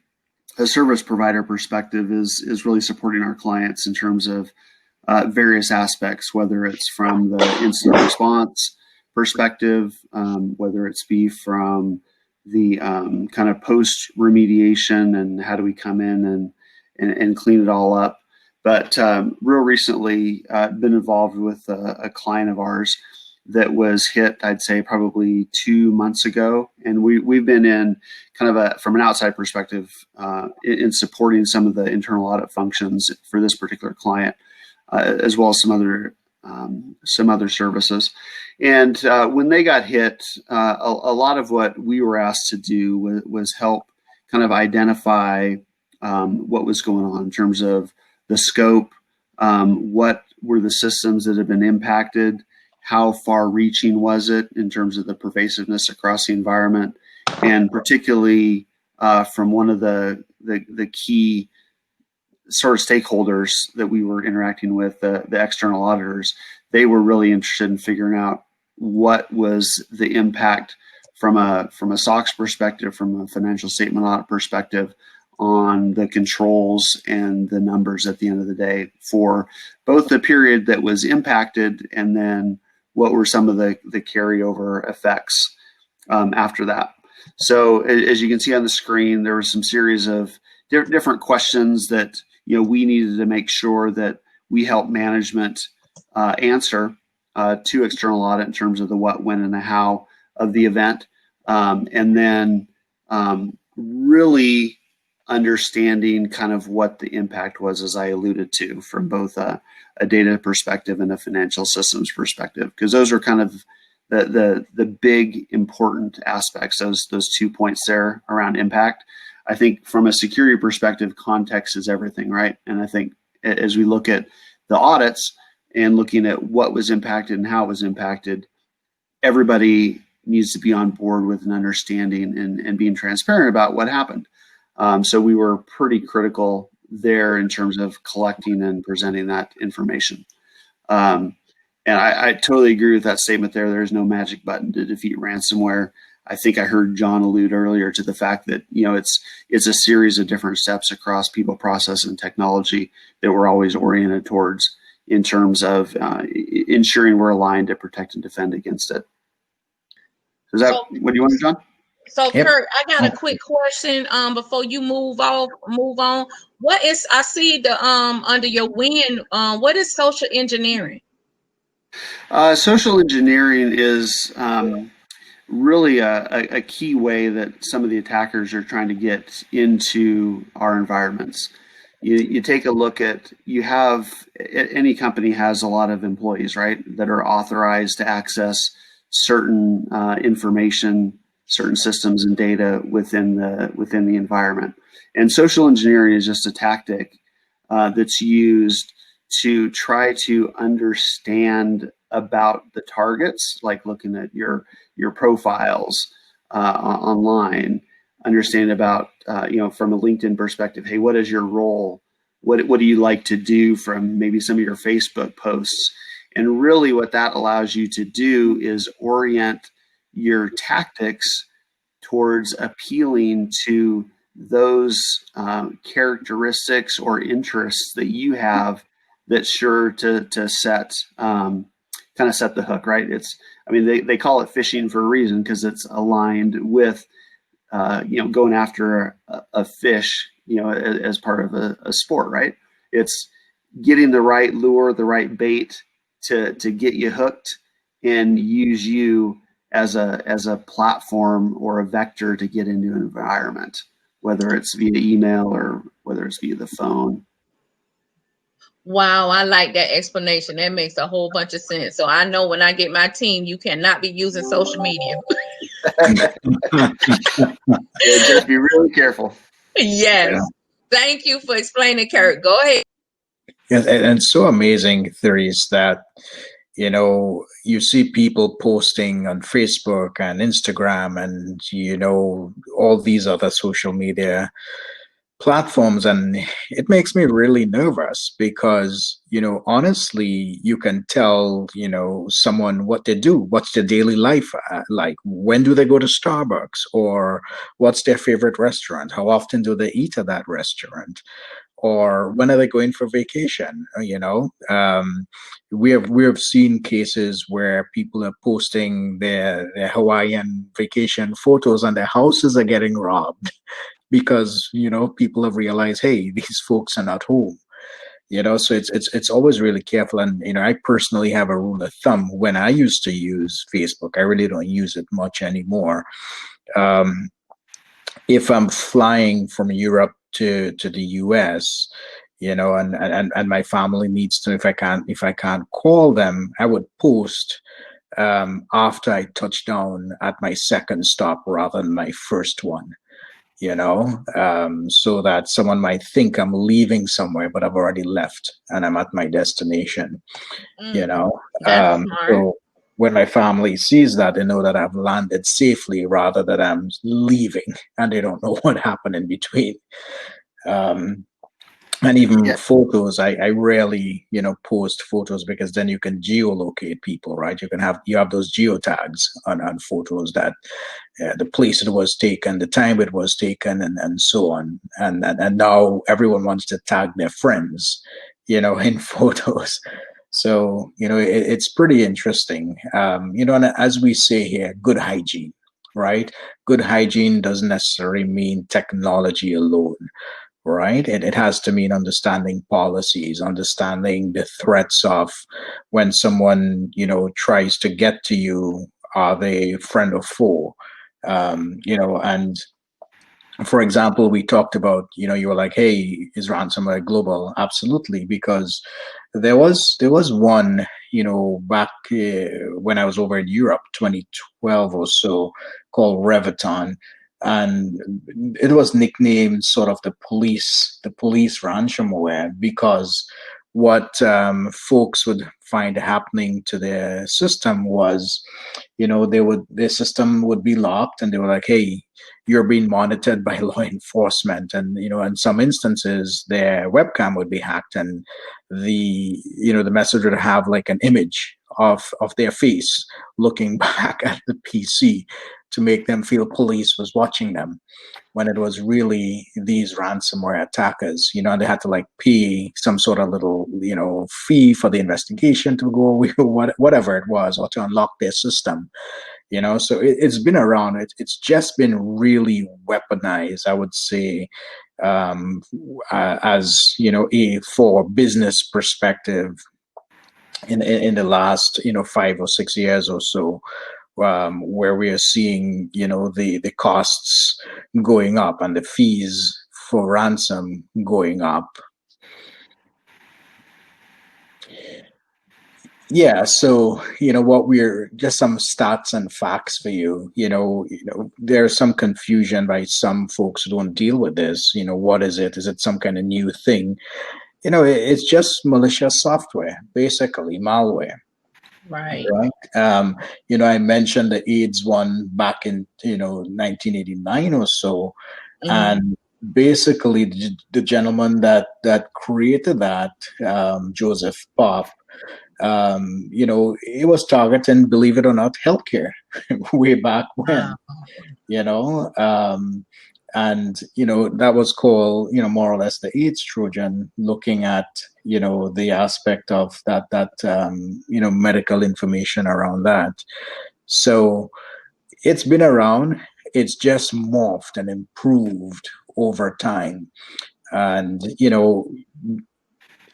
a service provider perspective is really supporting our clients in terms of various aspects, whether it's from the incident response perspective, whether it's be from the kind of post remediation and how do we come in and clean it all up. But real recently, been involved with a client of ours that was hit, I'd say probably 2 months ago. And we've been in kind of from an outside perspective, in supporting some of the internal audit functions for this particular client, as well as some other services. And when they got hit, a lot of what we were asked to do was help kind of identify what was going on in terms of the scope, what were the systems that had been impacted, how far reaching was it in terms of the pervasiveness across the environment, and particularly from one of the key sort of stakeholders that we were interacting with, the external auditors. They were really interested in figuring out what was the impact from a SOX perspective, from a financial statement audit perspective, on the controls and the numbers at the end of the day for both the period that was impacted and then what were some of the carryover effects after that. So as you can see on the screen, there was some series of different questions that we needed to make sure that we help management answer to external audit in terms of the what, when, and the how of the event, and then really understanding kind of what the impact was, as I alluded to, from both a data perspective and a financial systems perspective, because those are kind of the big important aspects, those 2 points there around impact. I think from a security perspective, context is everything, right? And I think as we look at the audits and looking at what was impacted and how it was impacted, everybody needs to be on board with an understanding and being transparent about what happened. So we were pretty critical there in terms of collecting and presenting that information. And I totally agree with that statement there. There's no magic button to defeat ransomware. I think I heard John allude earlier to the fact that it's a series of different steps across people, process, and technology that we're always oriented towards in terms of ensuring we're aligned to protect and defend against it. Is that what do you want, John? So, Yep. Kirk, I got a quick question before you move on. What is, I see the under your win, what is social engineering? Social engineering is really a key way that some of the attackers are trying to get into our environments. You take a look at, any company has a lot of employees, right, that are authorized to access certain information, certain systems and data within the environment. And social engineering is just a tactic that's used to try to understand about the targets, like looking at your profiles online, understand about from a LinkedIn perspective, hey, what is your role? What do you like to do from maybe some of your Facebook posts? And really what that allows you to do is orient your tactics towards appealing to those characteristics or interests that you have that's sure to set kind of set the hook, right? They call it phishing for a reason, because it's aligned with going after a fish, as part of a sport, right? It's getting the right lure, the right bait to get you hooked and use you as a platform or a vector to get into an environment, whether it's via email or whether it's via the phone. Wow, I like that explanation. That makes a whole bunch of sense. So I know when I get my team, you cannot be using social media. Just be really careful. Yes. Yeah. Thank you for explaining, Kirk. Go ahead. And it's so amazing, Therese, that you see people posting on Facebook and Instagram and all these other social media platforms, and it makes me really nervous because honestly, you can tell someone what they do, what's their daily life like, when do they go to Starbucks, or what's their favorite restaurant, how often do they eat at that restaurant, or when are they going for vacation? We have seen cases where people are posting their Hawaiian vacation photos and their houses are getting robbed because people have realized, hey, these folks are not home. So it's always really careful. And I personally have a rule of thumb. When I used to use Facebook, I really don't use it much anymore. If I'm flying from Europe to the US, and my family needs to, if I can't call them, I would post after I touch down at my second stop rather than my first one. So that someone might think I'm leaving somewhere, but I've already left and I'm at my destination. That's smart. So when my family sees that, they know that I've landed safely rather than I'm leaving, and they don't know what happened in between. And even photos, I rarely, post photos, because then you can geolocate people, right? You have those geotags on photos that the place it was taken, the time it was taken, and so on. And now everyone wants to tag their friends, in photos. So, it's pretty interesting. And as we say here, good hygiene, right? Good hygiene doesn't necessarily mean technology alone. Right. It has to mean understanding policies, understanding the threats of when someone, tries to get to you, are they friend or foe? And for example, we talked about, you were like, hey, is ransomware global? Absolutely, because there was one, back when I was over in Europe, 2012 or so, called Reviton, and it was nicknamed sort of the police ransomware, because what folks would find happening to their system was, their system would be locked, and they were like, hey, you're being monitored by law enforcement. And in some instances their webcam would be hacked, and the message would have like an image of their face looking back at the PC to make them feel police was watching them, when it was really these ransomware attackers. And they had to like pay some sort of little fee for the investigation to go away, whatever it was, or to unlock their system. So it's been around. It's just been really weaponized, I would say, as for business perspective in the last 5 or 6 years or so, where we are seeing the costs going up and the fees for ransom going up. Yeah, so what we're just some stats and facts for you. There's some confusion by some folks who don't deal with this. What is it? Is it some kind of new thing? It's just malicious software, basically malware. Right. I mentioned the AIDS one back in 1989 or so, and basically the gentleman that created that, Joseph Pop. It was targeting, believe it or not, healthcare way back when. And that was called, more or less, the AIDS Trojan, looking at the aspect of that medical information around that. So it's been around. It's just morphed and improved over time. And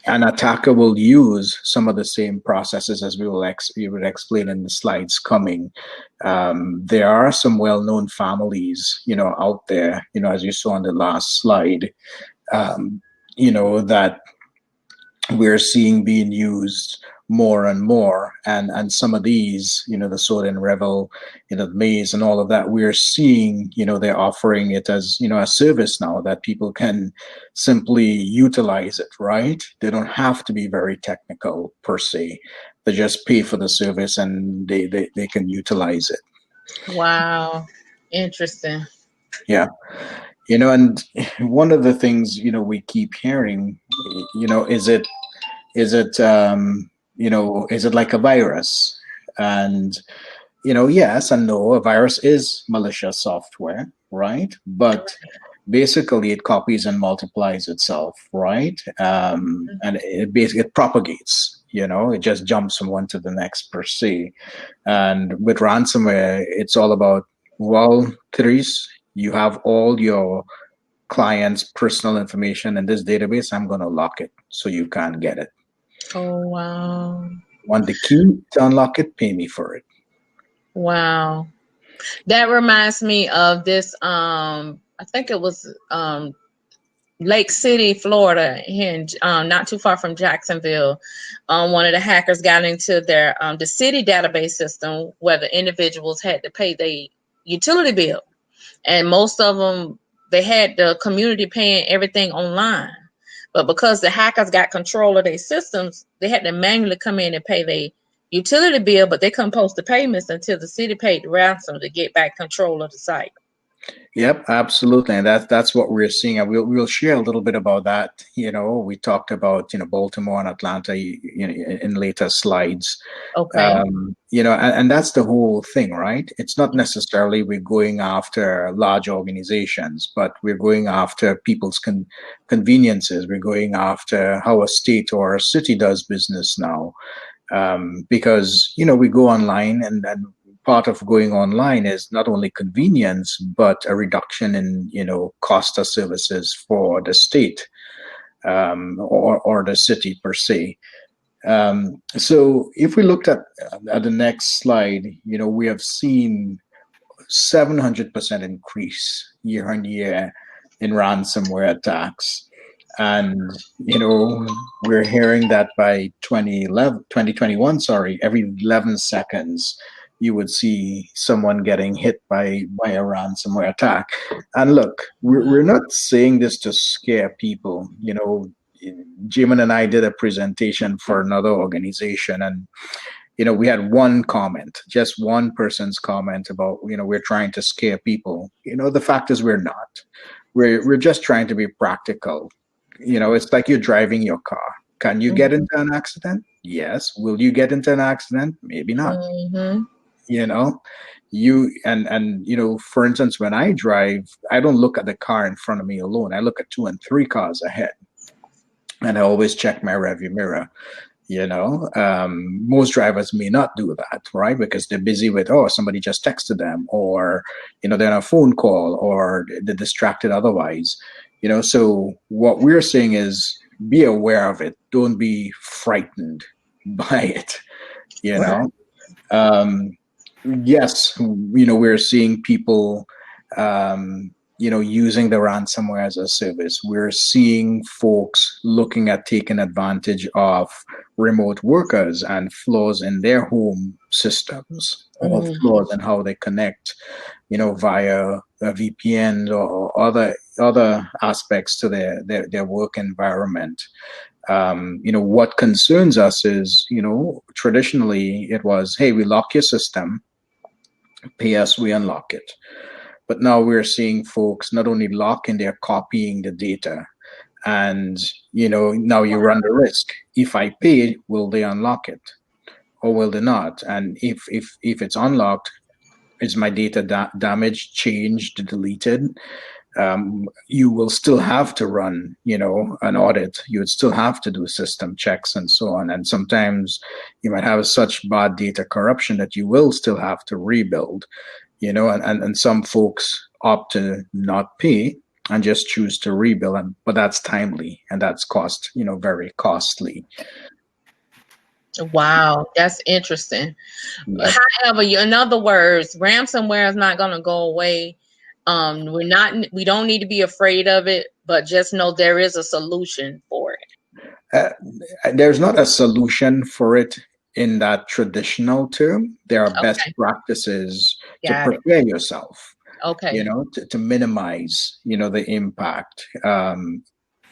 an attacker will use some of the same processes as we will explain in the slides coming. There are some well-known families, out there, as you saw on the last slide, that we're seeing being used more and more, and some of these, the SWOT and Revel, the Maze and all of that, we're seeing, they're offering it as, a service now that people can simply utilize it, right? They don't have to be very technical per se. They just pay for the service and they can utilize it. Wow. Interesting. Yeah. And one of the things, we keep hearing, is it is it like a virus? And yes and no. A virus is malicious software, right? But basically it copies and multiplies itself, right? And it basically it propagates. It just jumps from one to the next per se. And with ransomware, it's all about, well, Therese, you have all your clients' personal information in this database. I'm going to lock it so you can't get it. Oh, wow. Want the key to unlock it? Pay me for it. Wow. That reminds me of this. I think it was Lake City, Florida, here in, not too far from Jacksonville. One of the hackers got into their the city database system where the individuals had to pay their utility bill, and most of them, they had the community paying everything online. But because the hackers got control of their systems, they had to manually come in and pay their utility bill, but they couldn't post the payments until the city paid the ransom to get back control of the site. Yep, absolutely, and that's what we're seeing, and we'll share a little bit about that. We talked about Baltimore and Atlanta, in later slides. Okay. And that's the whole thing, right? It's not necessarily we're going after large organizations, but we're going after people's conveniences. We're going after how a state or a city does business now, because we go online, and part of going online is not only convenience, but a reduction in, cost of services for the state, or the city per se. So if we looked at the next slide, we have seen 700% increase year on year in ransomware attacks. And, we're hearing that by 2021, every 11 seconds, you would see someone getting hit by a ransomware attack. And look, we're not saying this to scare people. Jaymin and I did a presentation for another organization, and we had one comment, just one person's comment about, we're trying to scare people. The fact is we're not. We're just trying to be practical. It's like you're driving your car. Can you get into an accident? Yes. Will you get into an accident? Maybe not. Mm-hmm. For instance, when I drive, I don't look at the car in front of me alone. I look at 2 and 3 cars ahead, and I always check my rearview mirror. Most drivers may not do that, right? Because they're busy with, somebody just texted them, or, they're on a phone call, or they're distracted otherwise. So what we're saying is be aware of it. Don't be frightened by it, Yes, we're seeing people, using the ransomware as a service. We're seeing folks looking at taking advantage of remote workers and flaws in their home systems, or flaws in how they connect, via a VPN or other aspects to their work environment. What concerns us is, traditionally it was, hey, we lock your system, pay us, we unlock it. But now we're seeing folks not only locking, they're copying the data. And, now you run the risk. If I pay, will they unlock it? Or will they not? And if it's unlocked, is my data damaged, changed, deleted? You will still have to run, an audit. You would still have to do system checks and so on. And sometimes you might have such bad data corruption that you will still have to rebuild, and some folks opt to not pay and just choose to rebuild. But that's timely, and that's very costly. Wow, that's interesting. Yep. However, in other words, ransomware is not going to go away. We don't need to be afraid of it, but just know there is a solution for it. There's not a solution for it in that traditional term. There are best practices to prepare yourself. Okay. To minimize, the impact.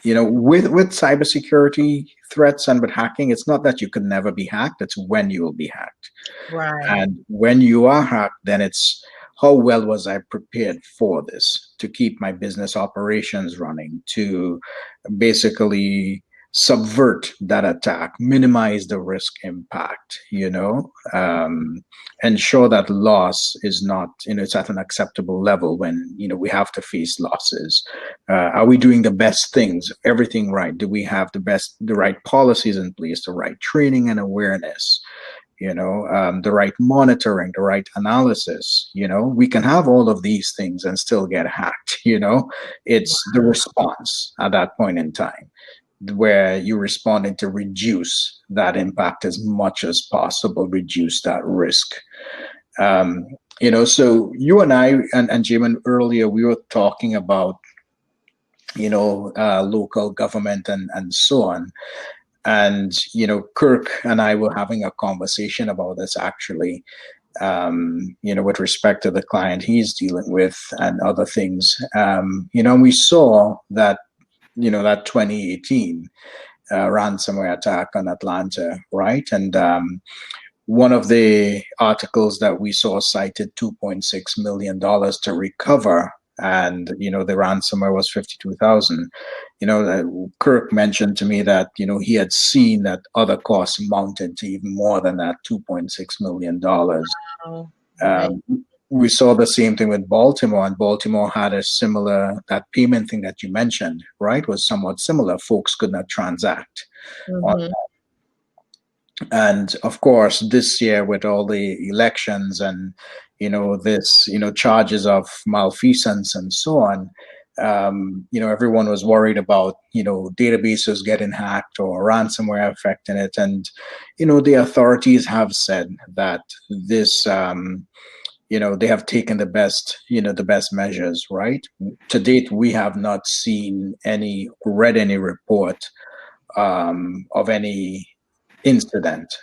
With cybersecurity threats and with hacking, it's not that you could never be hacked, it's when you will be hacked. Right. And when you are hacked, then it's how well was I prepared for this, to keep my business operations running, to basically subvert that attack, minimize the risk impact, ensure that loss is not, it's at an acceptable level when, we have to face losses. Are we doing the best things, everything right? Do we have the right policies in place, the right training and awareness? The right monitoring, the right analysis. We can have all of these things and still get hacked. It's the response at that point in time where you're responding to reduce that impact as much as possible, reduce that risk. So you and I and Jaymin earlier, we were talking about, local government and so on. And, Kirk and I were having a conversation about this actually, with respect to the client he's dealing with and other things. We saw that, that 2018 ransomware attack on Atlanta, right? And one of the articles that we saw cited $2.6 million to recover, and the ransomware was 52,000. Kirk mentioned to me that he had seen that other costs mounted to even more than that $2.6 million. Oh, right. We saw the same thing with Baltimore, and Baltimore had a similar, that payment thing that you mentioned, right, was somewhat similar. Folks could not transact on that. And of course, this year with all the elections and, this, charges of malfeasance and so on, everyone was worried about, databases getting hacked or ransomware affecting it. And, the authorities have said that this, they have taken the best measures, right? To date, we have not seen read any report of any incident,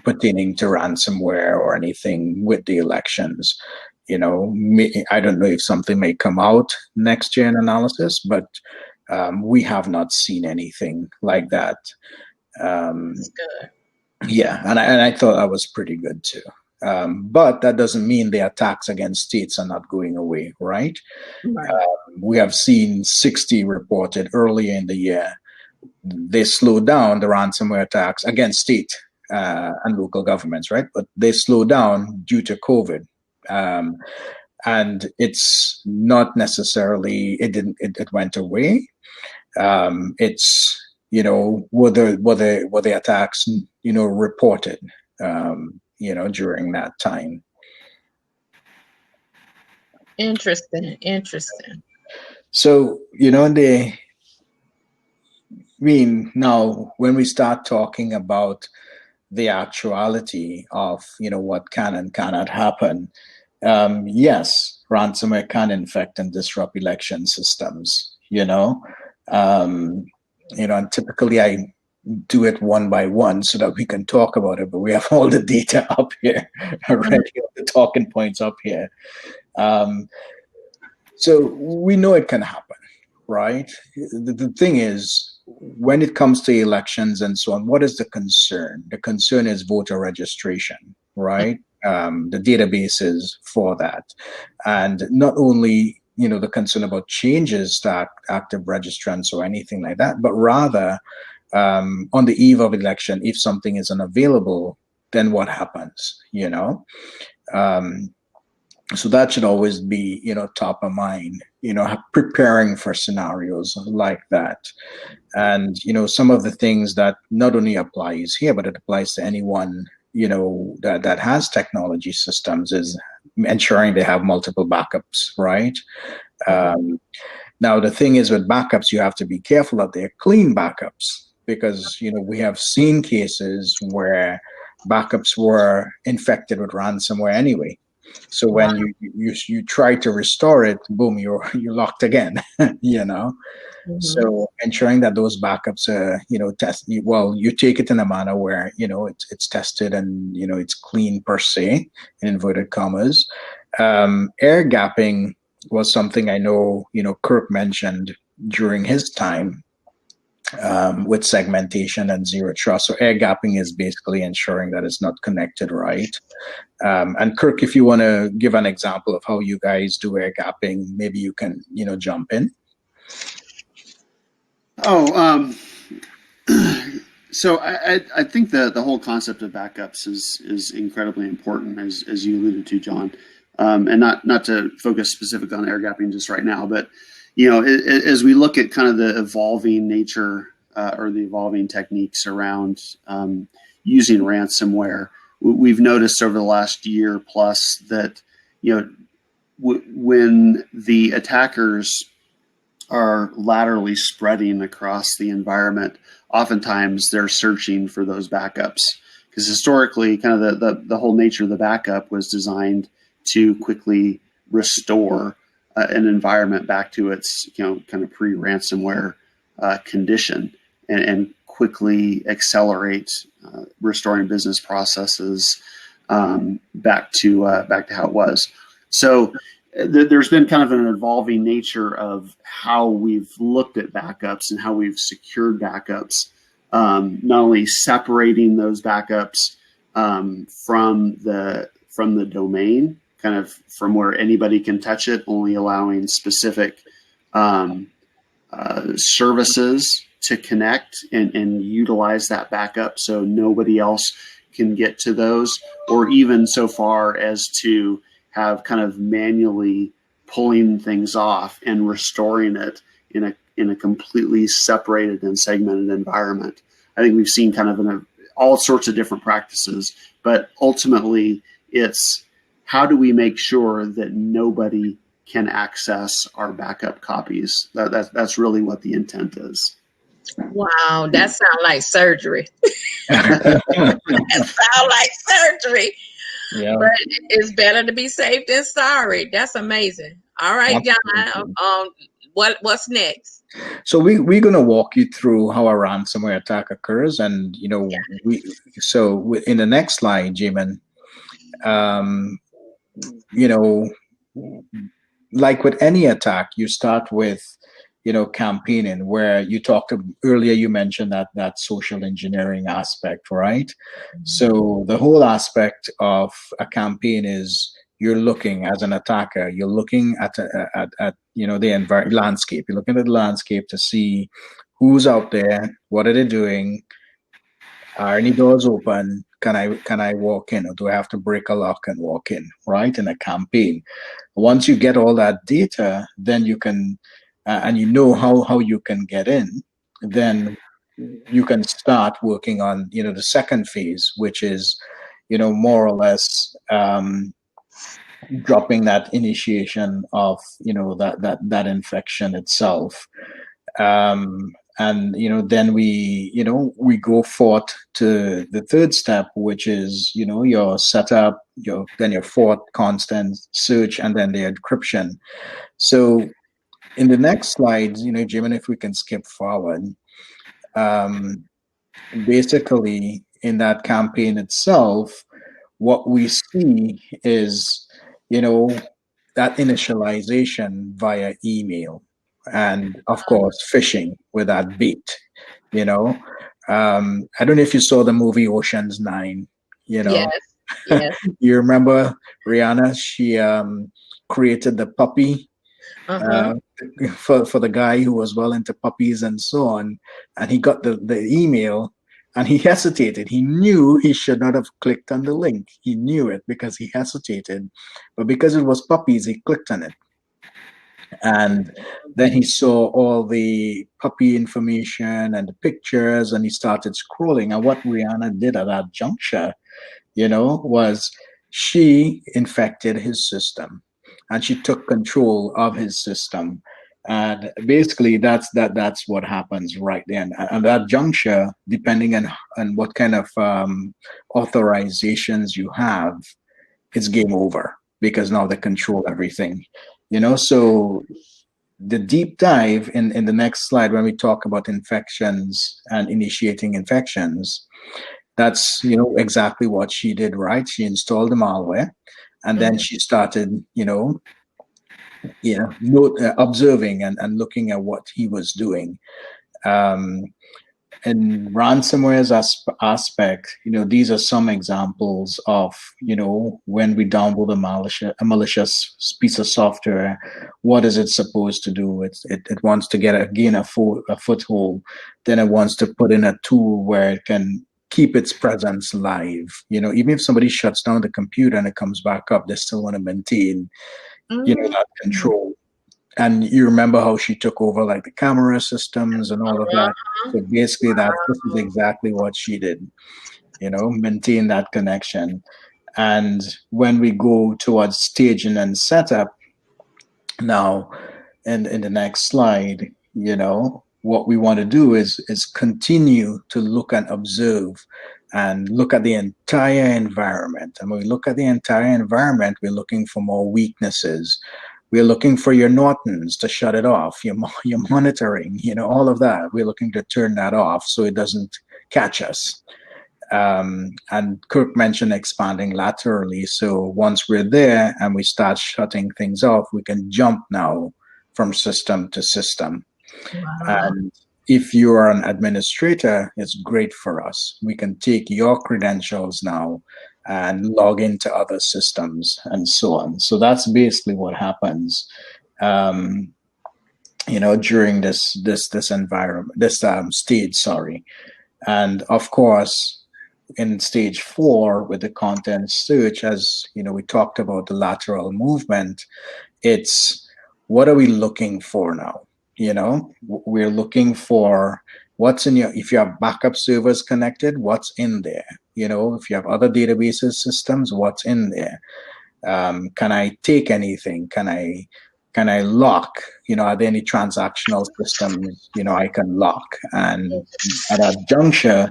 pertaining to ransomware or anything with the elections. I don't know if something may come out next year in analysis, but we have not seen anything like that. That's good. Yeah, and I thought that was pretty good too. But that doesn't mean the attacks against states are not going away, right? Right. We have seen 60 reported earlier in the year. They slowed down the ransomware attacks against state and local governments, right? But they slowed down due to COVID. And it's not necessarily, it went away. It's, were the attacks, reported, during that time. Interesting. So, now when we start talking about the actuality of, what can and cannot happen, yes, ransomware can infect and disrupt election systems, and typically I do it one by one so that we can talk about it, but we have all the data up here already, the talking points up here. So we know it can happen, right? The thing is, when it comes to elections and so on, what is the concern? The concern is voter registration, right? The databases for that. And not only, the concern about changes to active registrants or anything like that, but rather on the eve of election, if something is unavailable, then what happens, so that should always be, top of mind, preparing for scenarios like that. And, some of the things that not only applies here, but it applies to anyone, that has technology systems, is ensuring they have multiple backups, right? Now, the thing is with backups, you have to be careful that they're clean backups, because, we have seen cases where backups were infected with ransomware anyway. So when you try to restore it, boom, you're locked again, So ensuring that those backups are, you take it in a manner where, it's tested and, it's clean per se, in inverted commas. Air gapping was something I know, Kirk mentioned during his time with segmentation and zero trust. So air gapping is basically ensuring that it's not connected right. And Kirk, if you want to give an example of how you guys do air gapping, maybe you can, jump in. Oh, so I think the whole concept of backups is incredibly important, as you alluded to, John, and not to focus specific on air gapping just right now, but as we look at kind of the evolving nature or the evolving techniques around using ransomware, we've noticed over the last year plus that when the attackers are laterally spreading across the environment, oftentimes they're searching for those backups, because historically kind of the whole nature of the backup was designed to quickly restore an environment back to its kind of pre-ransomware condition, and quickly accelerate restoring business processes back to how it was. So there's been kind of an evolving nature of how we've looked at backups and how we've secured backups, not only separating those backups from the domain, kind of from where anybody can touch it, only allowing specific services to connect and utilize that backup so nobody else can get to those, or even so far as to have kind of manually pulling things off and restoring it in a completely separated and segmented environment. I think we've seen kind of all sorts of different practices, but ultimately it's how do we make sure that nobody can access our backup copies? That's really what the intent is. Wow, that sounds like surgery. That sounds like surgery. Yeah, But it's better to be safe than sorry. That's amazing. All right, John. absolutely. What's next? So we're going to walk you through how a ransomware attack occurs, and in the next slide, Jaymin, um, you know, like with any attack, you start with campaigning, where you talked earlier. You mentioned that social engineering aspect, right? So the whole aspect of a campaign is you're looking as an attacker. You're looking at the landscape. You're looking at the landscape to see who's out there, what are they doing, are any doors open? Can I walk in, or do I have to break a lock and walk in? Right, in a campaign. Once you get all that data, then you can, and you know how you can get in. Then you can start working on the second phase, which is more or less dropping that initiation of that infection itself. And then we go forth to the third step, which is your setup, your fourth constant search, and then the encryption. So in the next slide, Jaymin, if we can skip forward, basically in that campaign itself, what we see is that initialization via email, and of course phishing with that bait. I don't know if you saw the movie Ocean's 9. Yes, yes. You remember Rihanna? She created the puppy Uh-huh. uh, for the guy who was well into puppies and so on, and he got the email. And he hesitated. He knew he should not have clicked on the link. He knew it because he hesitated. But because it was puppies, he clicked on it. And then he saw all the puppy information and the pictures, and he started scrolling. And what Rihanna did at that juncture, was she infected his system, and she took control of his system. And basically, that's what happens right then. And that juncture, depending on what kind of authorizations you have, it's game over, because now they control everything. So the deep dive in the next slide, when we talk about infections and initiating infections, that's exactly what she did, right? She installed the malware, and then she started observing and looking at what he was doing. in ransomware's aspect, these are some examples of, when we download a malicious piece of software, what is it supposed to do? It wants to gain a foothold. Then it wants to put in a tool where it can keep its presence live. Even if somebody shuts down the computer and it comes back up, they still want to maintain, that control. And you remember how she took over like the camera systems and all of that. So basically this is exactly what she did, maintain that connection. And when we go towards staging and setup now, in the next slide, what we want to do is continue to look and observe and look at the entire environment. And when we look at the entire environment, we're looking for more weaknesses. We're looking for your Nortons to shut it off, your monitoring, all of that. We're looking to turn that off so it doesn't catch us. And Kirk mentioned expanding laterally. So once we're there and we start shutting things off, we can jump now from system to system. Wow. And if you are an administrator, it's great for us. We can take your credentials now and log into other systems and so on. So that's basically what happens, during this environment, this stage. Sorry, and of course, in stage 4 with the content search, as we talked about the lateral movement, it's what are we looking for now? We're looking for what's in if you have backup servers connected, what's in there? If you have other databases systems, what's in there? Can I take anything? Can I lock? Are there any transactional systems, I can lock? And at that juncture,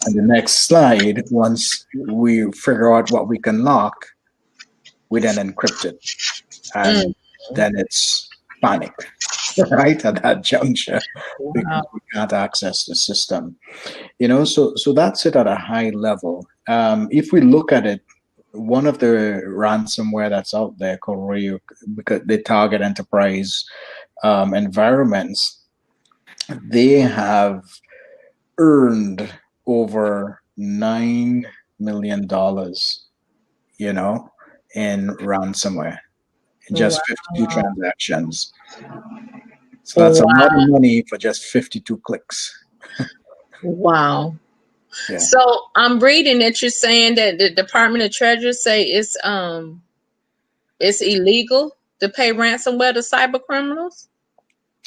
on the next slide, once we figure out what we can lock, we then encrypt it. And then it's panic, right? At that juncture, because we can't access the system. So that's it at a high level. If we look at it, one of the ransomware that's out there called Ryuk, because they target enterprise environments, they have earned over $9 million, in ransomware, in just 52 transactions. So that's a lot of money for just 52 clicks. Wow. Yeah. So I'm reading that you're saying that the Department of Treasury say it's illegal to pay ransomware to cyber criminals.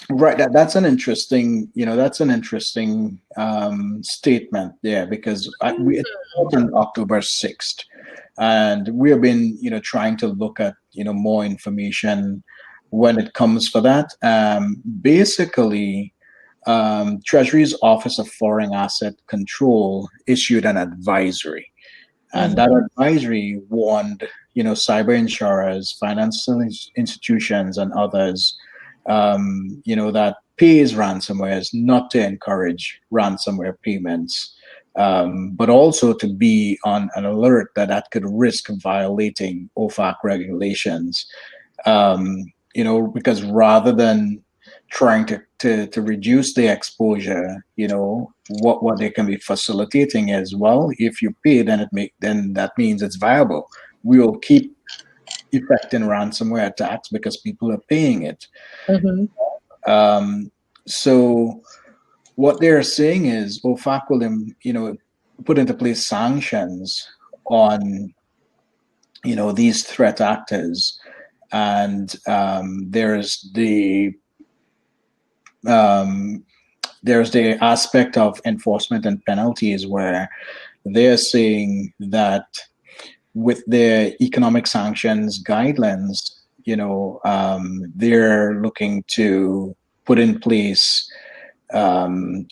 Right. That's an interesting, statement there, because it happened October 6th, and we have been, trying to look at, more information when it comes for that. Basically, Treasury's Office of Foreign Asset Control issued an advisory, and that advisory warned, cyber insurers, financial institutions, and others, that pays ransomware not to encourage ransomware payments, but also to be on an alert that could risk violating OFAC regulations. Because rather than trying to reduce the exposure, what they can be facilitating is, well, if you pay, then that means it's viable. We will keep effecting ransomware attacks because people are paying it. So what they're saying is OFAC will, put into place sanctions on, these threat actors. And there's the aspect of enforcement and penalties, where they're saying that with their economic sanctions guidelines, they're looking to put in place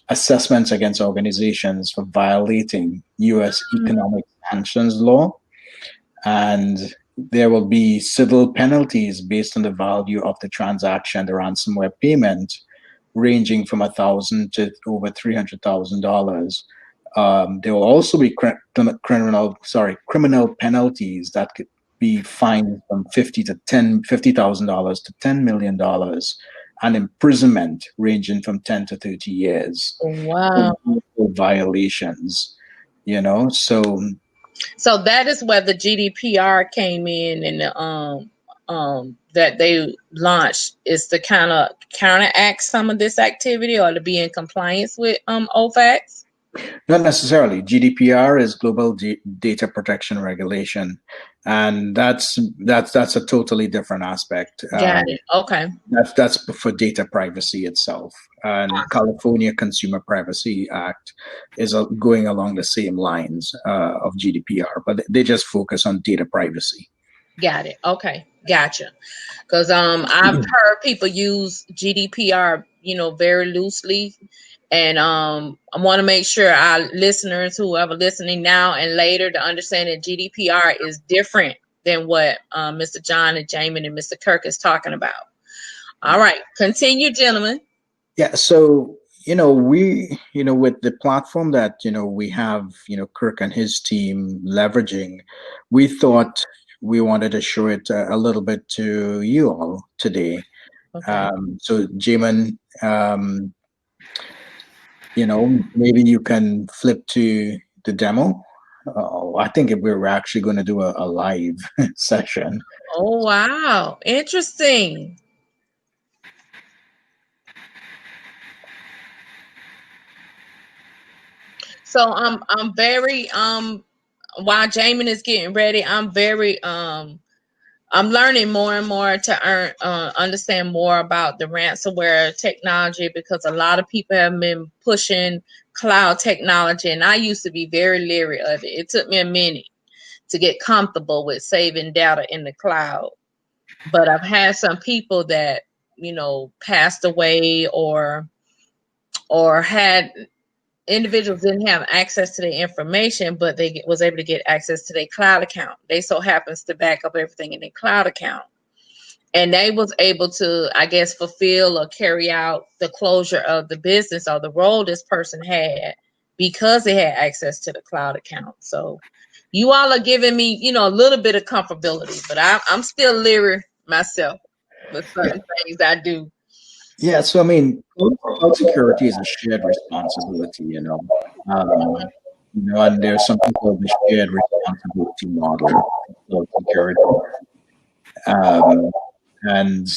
assessments against organizations for violating U.S. economic sanctions law. And there will be civil penalties based on the value of the transaction, the ransomware payment, ranging from $1,000 to over $300,000. There will also be criminal penalties that could be fined from $50,000 to $10 million, and imprisonment ranging from 10 to 30 years. Wow. For violations, So that is where the GDPR came in, and the that they launched is to kind of counteract some of this activity or to be in compliance with OFACs. Not necessarily. GDPR is Global Data Protection Regulation, and that's a totally different aspect. Got it. Okay. That's for data privacy itself. And California Consumer Privacy Act is going along the same lines of GDPR, but they just focus on data privacy. Got it. Okay. Gotcha. Because I've heard people use GDPR, very loosely. And I want to make sure our listeners, whoever listening now and later, to understand that GDPR is different than what Mr. John and Jaymin and Mr. Kirk is talking about. All right. Continue, gentlemen. Yeah. So, we, with the platform that, we have, Kirk and his team leveraging, we thought we wanted to show it a little bit to you all today. Okay. So, Jaymin, maybe you can flip to the demo. I think we're actually going to do a live session. Oh, wow. Interesting. So I'm very while Jaymin is getting ready, I'm very I'm learning more and more to understand more about the ransomware technology, because a lot of people have been pushing cloud technology, and I used to be very leery of it. It took me a minute to get comfortable with saving data in the cloud, but I've had some people that passed away or had individuals didn't have access to the information, but they was able to get access to their cloud account. They so happens to back up everything in their cloud account. And they was able to, I guess, fulfill or carry out the closure of the business or the role this person had because they had access to the cloud account. So you all are giving me, a little bit of comfortability, but I'm still leery myself with certain things I do. Yeah, so I mean, cloud security is a shared responsibility, and there's something called the shared responsibility model for cloud security. And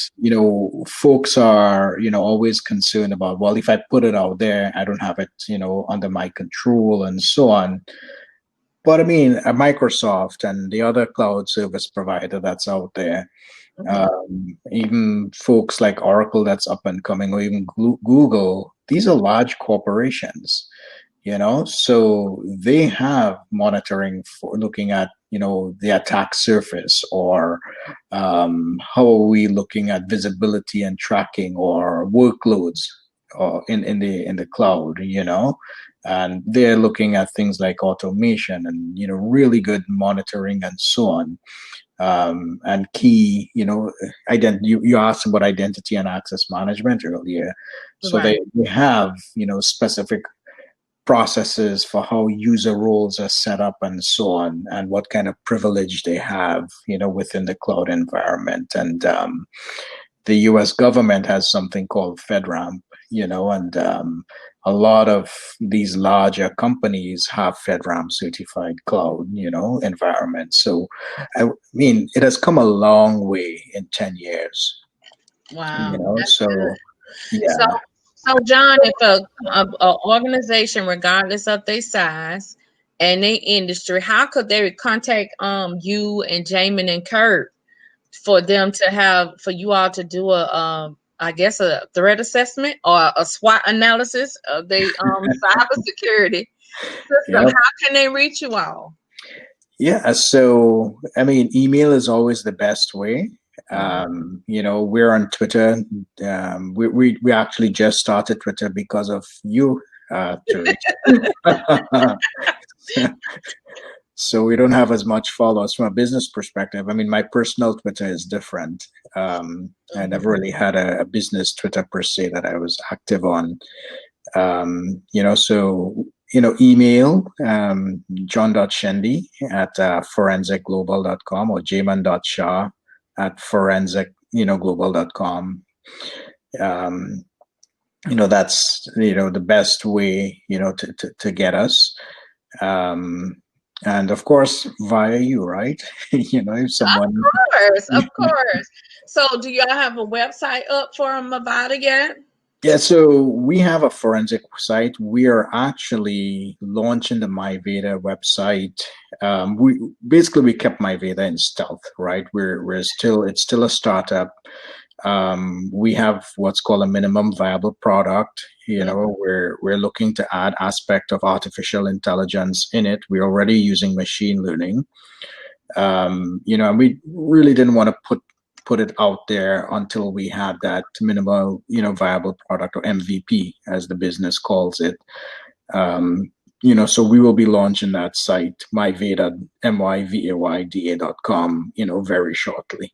folks are always concerned about, well, if I put it out there, I don't have it under my control and so on. But I mean, Microsoft and the other cloud service provider that's out there, even folks like Oracle that's up and coming, or even Google, these are large corporations, so they have monitoring for looking at the attack surface, or how are we looking at visibility and tracking or workloads in the cloud, and they're looking at things like automation and really good monitoring and so on. And key, you asked about identity and access management earlier. So Right. they have, specific processes for how user roles are set up and so on, and what kind of privilege they have, within the cloud environment. And the US government has something called FedRAMP, and a lot of these larger companies have FedRAMP certified cloud, environments. So, I mean, it has come a long way in 10 years. Wow. So, yeah. So John, if a organization, regardless of their size and their industry, how could they contact you and Jaymin and Kirk for you all to do I guess a threat assessment or a SWOT analysis of the cybersecurity system? Yep. How can they reach you all? Yeah, so I mean, email is always the best way. We're on Twitter. We actually just started Twitter because of you, so we don't have as much followers from a business perspective. I mean, my personal Twitter is different. I never really had a business Twitter per se that I was active on. So email john.shende at forensicglobal.com or jaymin.shah at forensicglobal.com. That's the best way to get us. And of course via you, right? If someone. Of course. So, do y'all have a website up for MyVayda yet? Yeah, so we have a forensic site. We are actually launching the MyVayda website. We kept MyVayda in stealth, right? It's still a startup. We have what's called a minimum viable product. We're looking to add aspect of artificial intelligence in it. We're already using machine learning. And we really didn't want to put it out there until we had that minimal, viable product, or MVP, as the business calls it. So we will be launching that site, MyVayda, MyVayda.com, very shortly.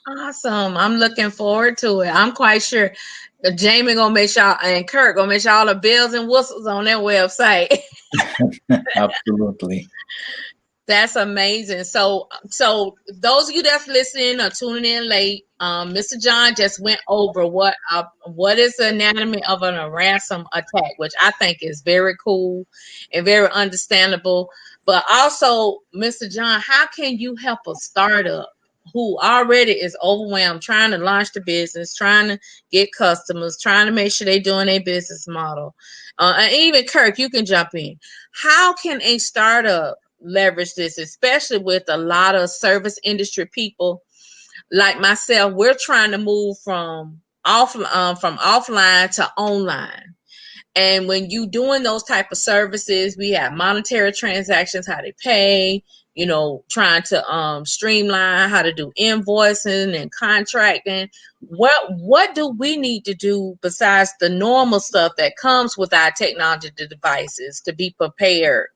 Awesome. I'm looking forward to it. I'm quite sure Jaymin gonna make sure, and Kirk gonna make sure all the bells and whistles on their website. Absolutely. That's amazing. So those of you that's listening or tuning in late, Mr. John just went over what is the anatomy of a ransom attack, which I think is very cool and very understandable. But also, Mr. John, how can you help a startup who already is overwhelmed, trying to launch the business, trying to get customers, trying to make sure they're doing a business model? And even Kirk, you can jump in. How can a startup leverage this, especially with a lot of service industry people like myself? We're trying to move from offline to online. And when you doing those type of services, we have monetary transactions, how they pay, trying to streamline how to do invoicing and contracting. What do we need to do besides the normal stuff that comes with our technology devices to be prepared,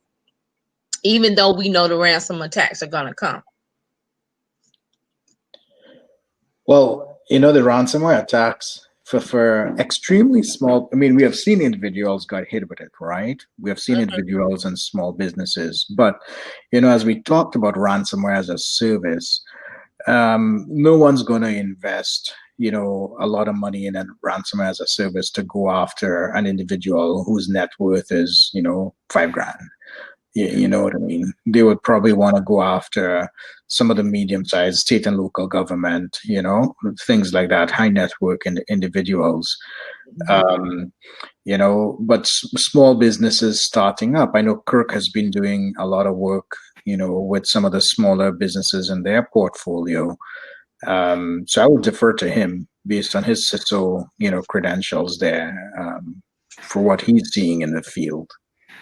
even though we know the ransom attacks are going to come? Well, the ransomware attacks for extremely small, we have seen individuals got hit with it, right? We have seen individuals and small businesses. But, as we talked about ransomware as a service, no one's going to invest, a lot of money in a ransomware as a service to go after an individual whose net worth is, $5,000. You know what I mean? They would probably want to go after some of the medium-sized state and local government, things like that, high network individuals. But small businesses starting up. I know Kirk has been doing a lot of work, with some of the smaller businesses in their portfolio. So I would defer to him based on his CISO, credentials there, for what he's seeing in the field.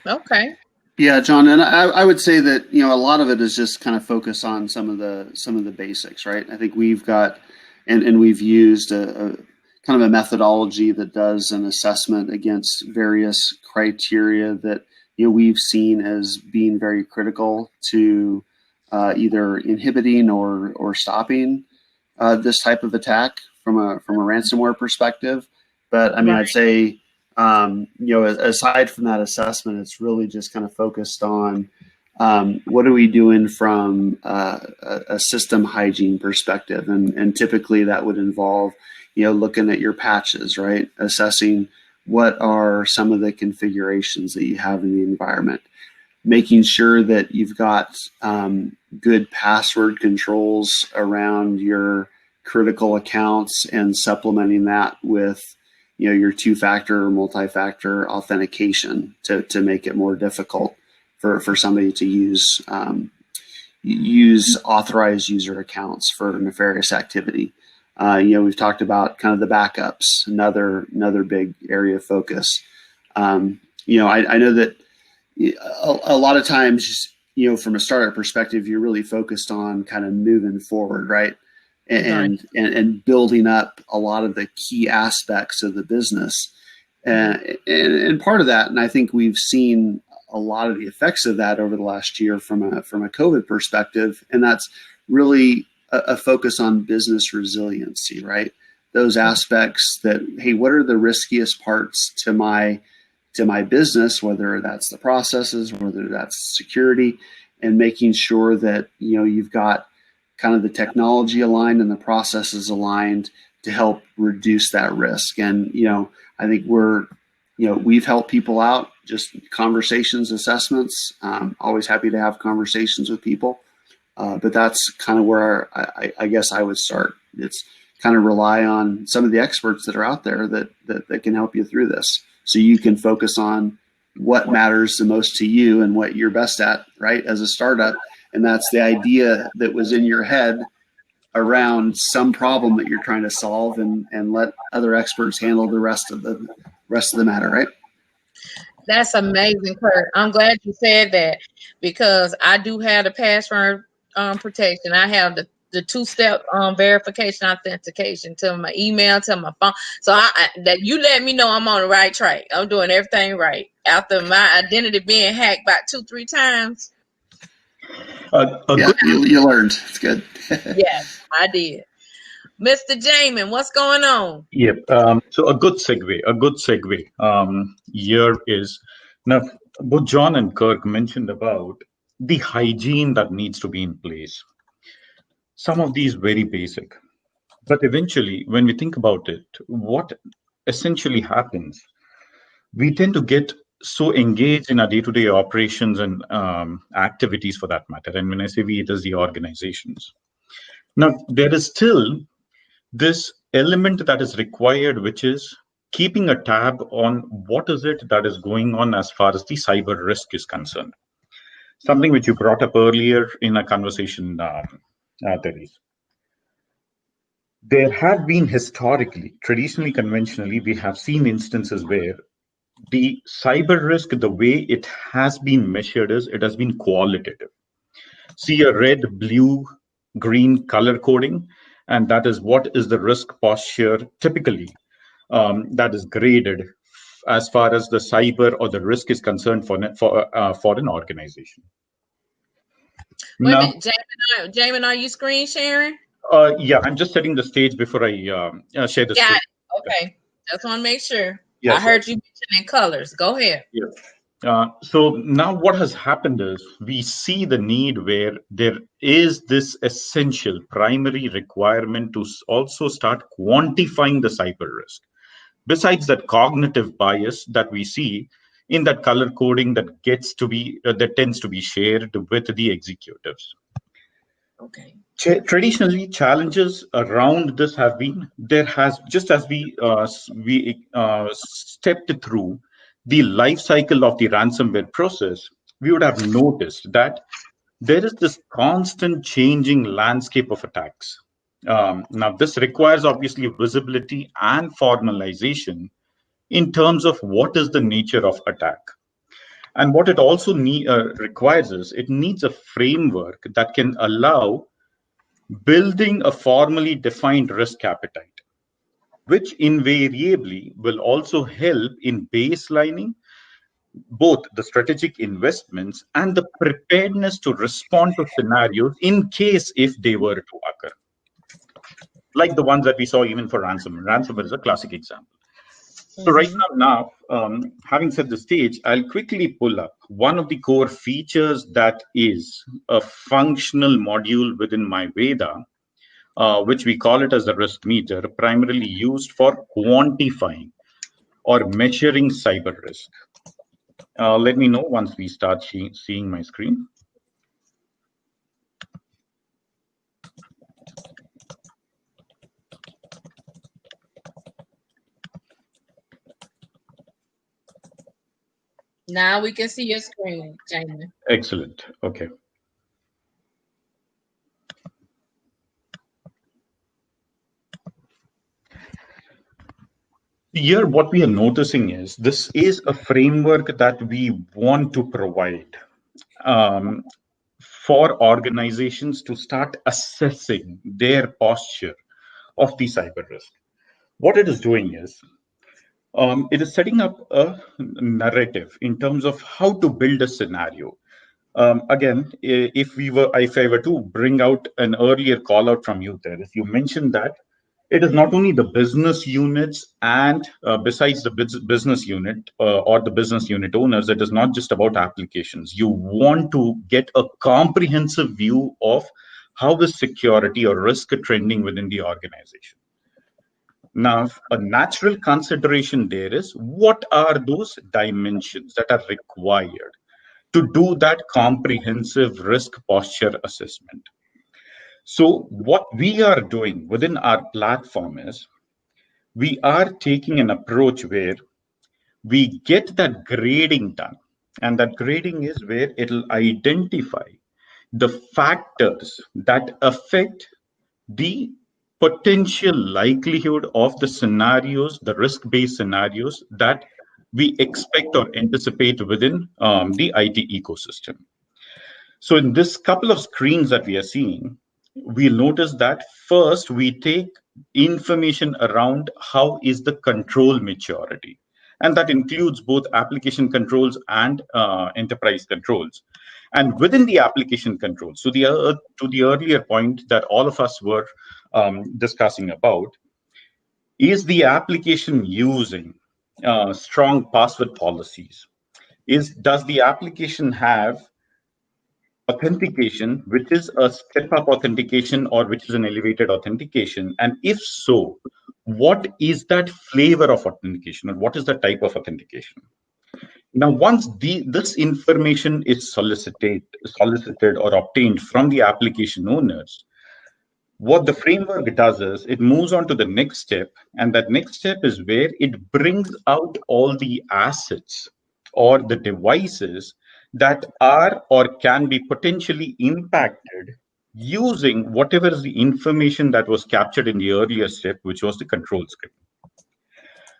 Okay. Yeah, John, and I would say that a lot of it is just kind of focus on some of the basics, right? I think we've got and we've used a kind of a methodology that does an assessment against various criteria that we've seen as being very critical to either inhibiting or stopping this type of attack from a ransomware perspective. But I mean, I'd say, aside from that assessment, it's really just kind of focused on what are we doing from a system hygiene perspective, and typically that would involve looking at your patches, right? Assessing what are some of the configurations that you have in the environment, making sure that you've got good password controls around your critical accounts, and supplementing that with your two-factor or multi-factor authentication to make it more difficult for somebody to use authorized user accounts for nefarious activity. We've talked about kind of the backups, another big area of focus. I know that a lot of times, from a startup perspective, you're really focused on kind of moving forward, right? And building up a lot of the key aspects of the business. And part of that, and I think we've seen a lot of the effects of that over the last year from a COVID perspective, and that's really a focus on business resiliency, right? Those aspects that, hey, what are the riskiest parts to my business, whether that's the processes, whether that's security, and making sure that you've got kind of the technology aligned and the processes aligned to help reduce that risk. And, I think we've helped people out, just conversations, assessments. Always happy to have conversations with people. But that's kind of where I guess I would start. It's kind of rely on some of the experts that are out there that can help you through this. So you can focus on what matters the most to you and what you're best at, right, as a startup. And that's the idea that was in your head around some problem that you're trying to solve, and let other experts handle the rest of the matter, right? That's amazing, Kirk. I'm glad you said that, because I do have the password protection. I have the two-step verification authentication to my email, to my phone. So that you let me know I'm on the right track. I'm doing everything right after my identity being hacked about 2-3 times. Yeah, you learned. It's good. Yeah, I did. Mr. Jaymin, what's going on? Yep. So a good segue. Here is now both John and Kirk mentioned about the hygiene that needs to be in place. Some of these very basic, but eventually, when we think about it, what essentially happens, we tend to get so engaged in our day-to-day operations and activities, for that matter. And when I say we, it is the organizations. Now, there is still this element that is required, which is keeping a tab on what is it that is going on as far as the cyber risk is concerned. Something which you brought up earlier in a conversation, Therese. There have been historically, traditionally, conventionally, we have seen instances where the cyber risk, the way it has been measured is it has been qualitative. See a red, blue, green color coding, and that is what is the risk posture typically that is graded as far as the cyber or the risk is concerned for an organization. Wait a minute, Jaymin, are you screen sharing? Yeah, I'm just setting the stage before I share the screen. Okay, just want to make sure. Yes, I heard you mentioning colors. Go ahead. Yeah. So now what has happened is we see the need where there is this essential primary requirement to also start quantifying the cyber risk. Besides that cognitive bias that we see in that color coding that gets to be that tends to be shared with the executives. Okay. Traditionally, challenges around this have been there has just as we stepped through the life cycle of the ransomware process, we would have noticed that there is this constant changing landscape of attacks. Now, this requires obviously visibility and formalization in terms of what is the nature of attack. And what it also requires is it needs a framework that can allow building a formally defined risk appetite, which invariably will also help in baselining both the strategic investments and the preparedness to respond to scenarios in case if they were to occur. Like the ones that we saw even for ransomware. Ransomware is a classic example. So right now, having set the stage, I'll quickly pull up one of the core features that is a functional module within MyVayda, which we call it as the risk meter, primarily used for quantifying or measuring cyber risk. Let me know once we start seeing my screen. Now we can see your screen, Jaymin. Excellent. Okay. Here, what we are noticing is this is a framework that we want to provide for organizations to start assessing their posture of the cyber risk. What it is doing is it is setting up a narrative in terms of how to build a scenario. Again, if I were to bring out an earlier call out from you there, if you mentioned that it is not only the business units and besides the business unit or the business unit owners, it is not just about applications. You want to get a comprehensive view of how is security or risk trending within the organization. Now, a natural consideration there is what are those dimensions that are required to do that comprehensive risk posture assessment. So, what we are doing within our platform is we are taking an approach where we get that grading done. And that grading is where it'll identify the factors that affect the potential likelihood of the scenarios, the risk based scenarios that we expect or anticipate within the IT ecosystem. So in this couple of screens that we are seeing, we'll notice that first we take information around how is the control maturity. And that includes both application controls and enterprise controls. And within the application controls, to the earlier point that all of us were discussing about, is the application using strong password policies? Does the application have authentication, which is a step up authentication or which is an elevated authentication? And if so, what is that flavor of authentication or what is the type of authentication? Now, once this information is solicited or obtained from the application owners, what the framework does is it moves on to the next step, and that next step is where it brings out all the assets or the devices that are or can be potentially impacted using whatever is the information that was captured in the earlier step, which was the control script.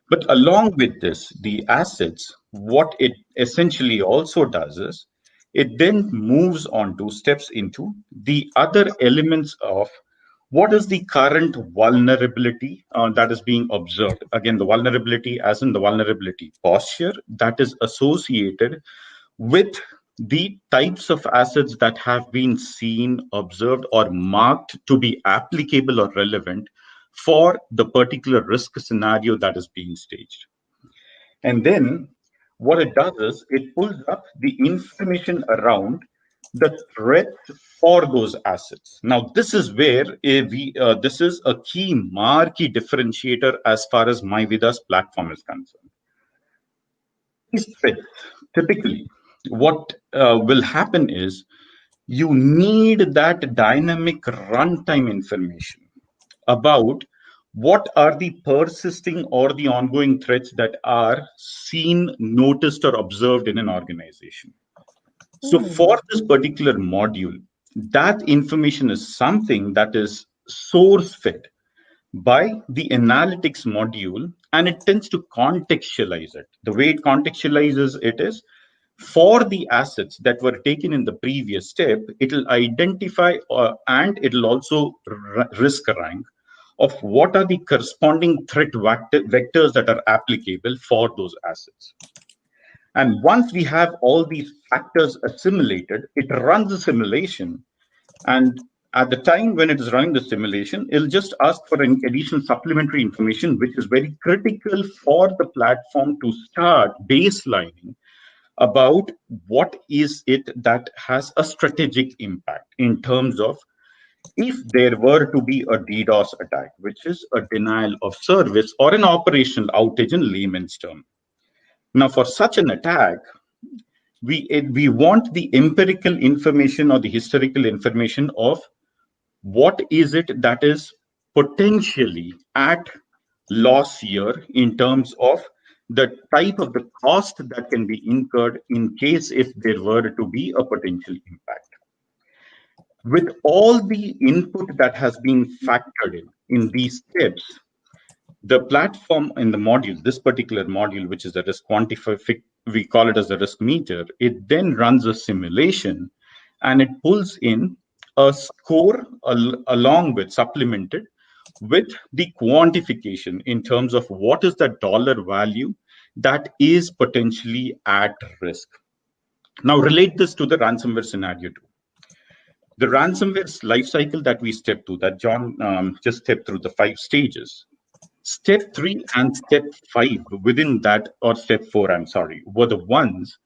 But along with this, the assets, what it essentially also does is it then moves on to steps into the other elements of what is the current vulnerability that is being observed. Again, the vulnerability, as in the vulnerability posture that is associated with the types of assets that have been seen, observed, or marked to be applicable or relevant for the particular risk scenario that is being staged. And then what it does is it pulls up the information around the threats for those assets. Now, this is where this is a key marquee differentiator as far as MyVayda's platform is concerned. These threats, typically, what will happen is you need that dynamic runtime information about what are the persisting or the ongoing threats that are seen, noticed, or observed in an organization. So, for this particular module, that information is something that is source fed by the analytics module, and it tends to contextualize it. The way it contextualizes it is for the assets that were taken in the previous step, it'll identify and it'll also risk rank of what are the corresponding threat vectors that are applicable for those assets. And once we have all these factors assimilated, it runs a simulation. And at the time when it is running the simulation, it'll just ask for any additional supplementary information, which is very critical for the platform to start baselining about what is it that has a strategic impact in terms of if there were to be a DDoS attack, which is a denial of service or an operational outage in layman's term. Now, for such an attack, we want the empirical information or the historical information of what is it that is potentially at loss here in terms of the type of the cost that can be incurred in case if there were to be a potential impact. With all the input that has been factored in these steps, the platform in the module, this particular module, which is the risk quantifier, we call it as the risk meter, it then runs a simulation and it pulls in a score along with supplemented with the quantification in terms of what is the dollar value that is potentially at risk. Now relate this to the ransomware scenario too. The ransomware life cycle that we stepped through, that John just stepped through the 5 stages. Step 3 and step 5 within that, or step 4, I'm sorry, were the ones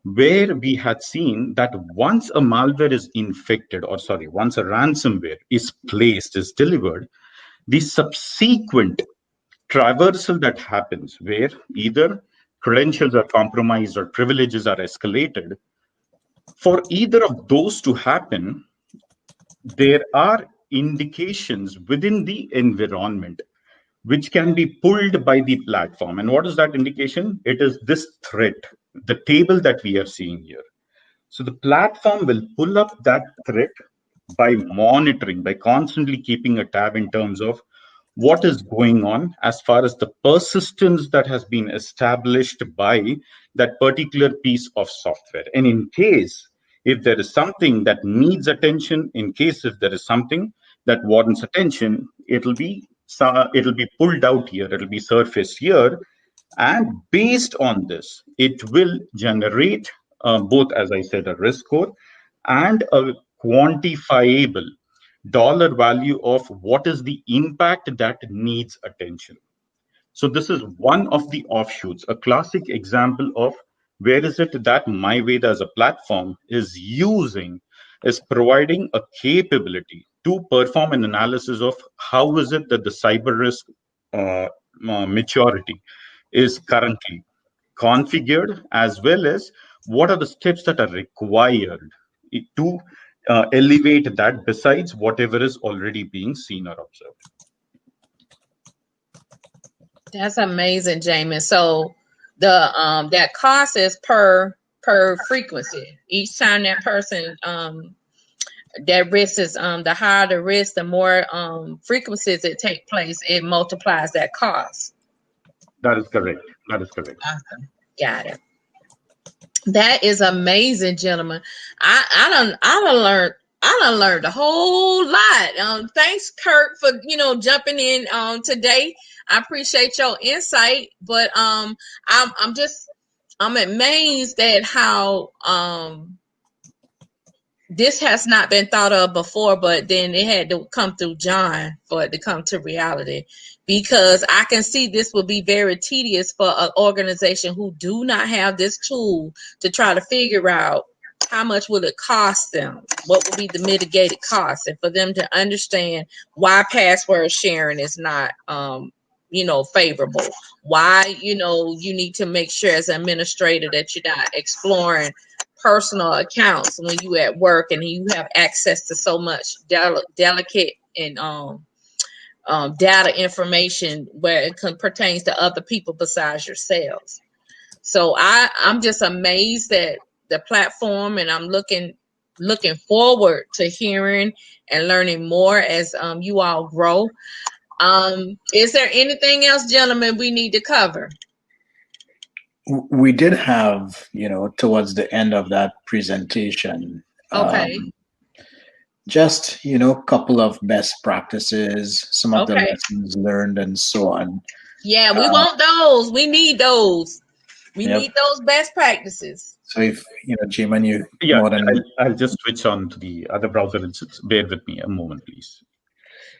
where we had seen that once a malware is infected, or sorry, once a ransomware is placed, is delivered, the subsequent traversal that happens where either credentials are compromised or privileges are escalated, for either of those to happen, there are indications within the environment which can be pulled by the platform. And what is that indication? It is this threat, the table that we are seeing here. So the platform will pull up that threat by monitoring, by constantly keeping a tab in terms of what is going on as far as the persistence that has been established by that particular piece of software. And in case if there is something that needs attention, in case if there is something that warrants attention, it'll be pulled out here, it'll be surfaced here, and based on this, it will generate both, as I said, a risk score and a quantifiable dollar value of what is the impact that needs attention. So this is one of the offshoots, a classic example of where is it that MyVayda as a platform is providing a capability to perform an analysis of how is it that the cyber risk maturity is currently configured, as well as what are the steps that are required to elevate that besides whatever is already being seen or observed. That's amazing, Jaymin. So the that cost is per frequency. Each time that person that risk is the higher the risk, the more frequencies that take place, it multiplies that cost. That is correct. That is correct. Awesome. Got it. That is amazing, gentlemen. I done learned a whole lot. Thanks, Kirk, for jumping in today. I appreciate your insight, but I'm amazed at how this has not been thought of before, but then it had to come through John for it to come to reality, because I can see this will be very tedious for an organization who do not have this tool to try to figure out how much will it cost them, what will be the mitigated costs, and for them to understand why password sharing is not favorable, why you need to make sure as an administrator that you're not exploring personal accounts when you at work and you have access to so much delicate and data information where it pertains to other people besides yourselves. So I'm just amazed at the platform, and I'm looking forward to hearing and learning more as you all grow. Is there anything else, gentlemen, we need to cover? We did have, towards the end of that presentation, okay, just, a couple of best practices, some of the okay, lessons learned and so on. Yeah, we want those. We need those. We Yep. need those best practices. So if, Jaymin, you Yeah, more than I'll just switch on to the other browser. Just bear with me a moment, please.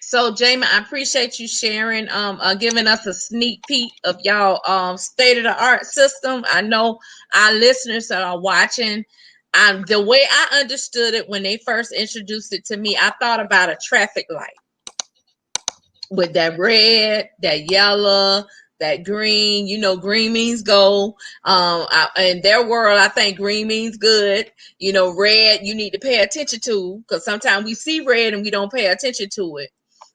So, Jaymin, I appreciate you sharing, giving us a sneak peek of y'all state-of-the-art system. I know our listeners that are watching, the way I understood it when they first introduced it to me, I thought about a traffic light with that red, that yellow, that green. Green means go. In their world, I think green means good. Red, you need to pay attention to, because sometimes we see red and we don't pay attention to it.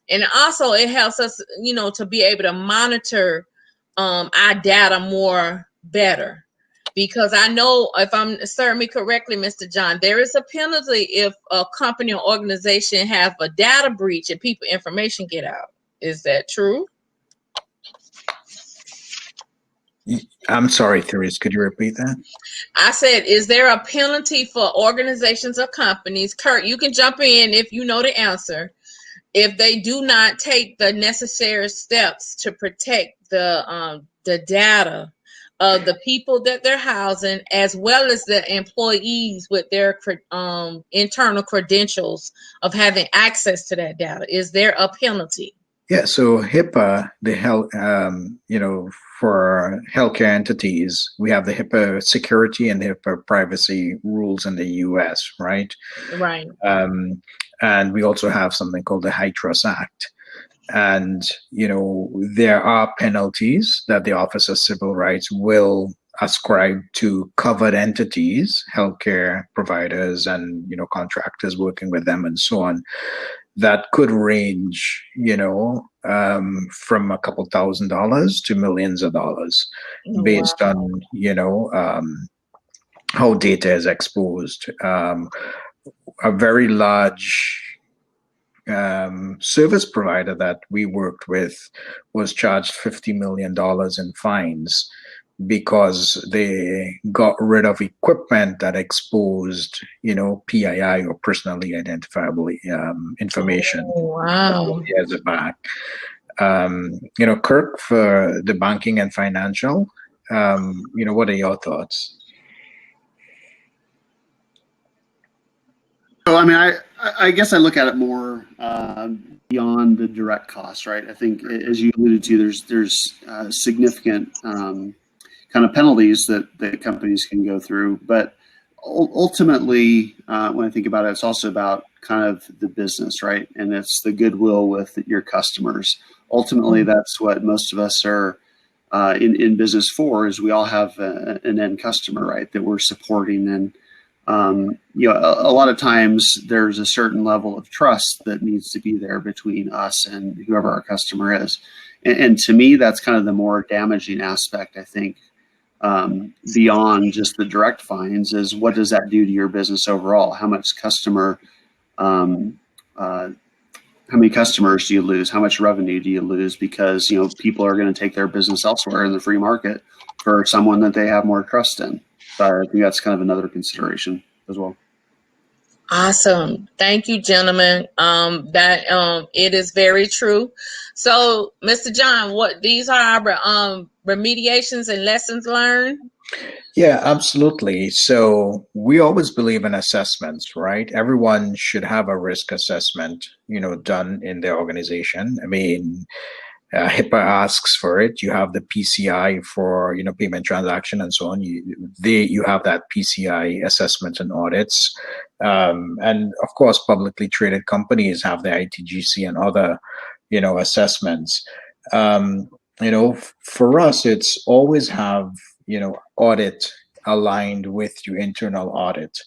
And also it helps us, to be able to monitor our data more better. Because I know, if I'm serving me correctly, Mr. John, there is a penalty if a company or organization have a data breach and people information get out. Is that true? I'm sorry, Therese, could you repeat that? I said, is there a penalty for organizations or companies? Kirk, you can jump in if you know the answer. If they do not take the necessary steps to protect the data of the people that they're housing, as well as the employees with their internal credentials of having access to that data, is there a penalty? Yeah, so HIPAA, the health, for healthcare entities, we have the HIPAA security and the HIPAA privacy rules in the U.S., right? Right. And we also have something called the High Trust Act. And, there are penalties that the Office of Civil Rights will ascribe to covered entities, healthcare providers, and, contractors working with them and so on, that could range, from a couple $1,000s to millions of dollars based Wow. on, how data is exposed. A very large service provider that we worked with was charged $50 million in fines because they got rid of equipment that exposed, PII, or personally identifiable information Oh, a couple of wow. years back. Kirk, for the banking and financial, what are your thoughts? So, I mean, I guess I look at it more beyond the direct cost, right? I think, as you alluded to, there's significant kind of penalties that companies can go through. But ultimately, when I think about it, it's also about kind of the business, right? And it's the goodwill with your customers. Ultimately, that's what most of us are in business for, is we all have an end customer, right, that we're supporting. And a lot of times there's a certain level of trust that needs to be there between us and whoever our customer is. And to me, that's kind of the more damaging aspect, I think, beyond just the direct fines, is what does that do to your business overall? How many customers do you lose? How much revenue do you lose? Because, people are going to take their business elsewhere in the free market for someone that they have more trust in. So I think that's kind of another consideration as well. Awesome. Thank you, gentlemen. That it is very true. So, Mr. John, what these are our remediations and lessons learned? Yeah, absolutely. So we always believe in assessments, right? Everyone should have a risk assessment, done in their organization. I mean, HIPAA asks for it. You have the PCI for, payment transaction and so on. You have that PCI assessment and audits. And of course, publicly traded companies have the ITGC and other, assessments. For us, it's always have, audit aligned with your internal audit,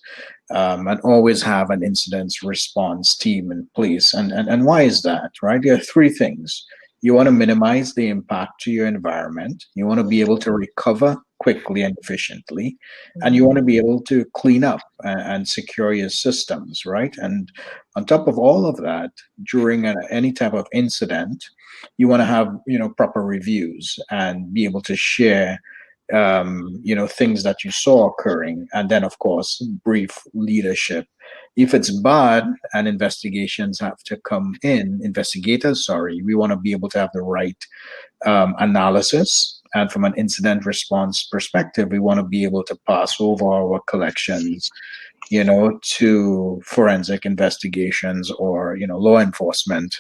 and always have an incident response team in place. And why is that, right? There are three things. You want to minimize the impact to your environment. You want to be able to recover quickly and efficiently. And you want to be able to clean up and secure your systems, right? And on top of all of that, during any type of incident, you want to have, proper reviews and be able to share things that you saw occurring, and then of course brief leadership. If it's bad and investigators, we want to be able to have the right analysis. And from an incident response perspective, we want to be able to pass over our collections, to forensic investigations or, law enforcement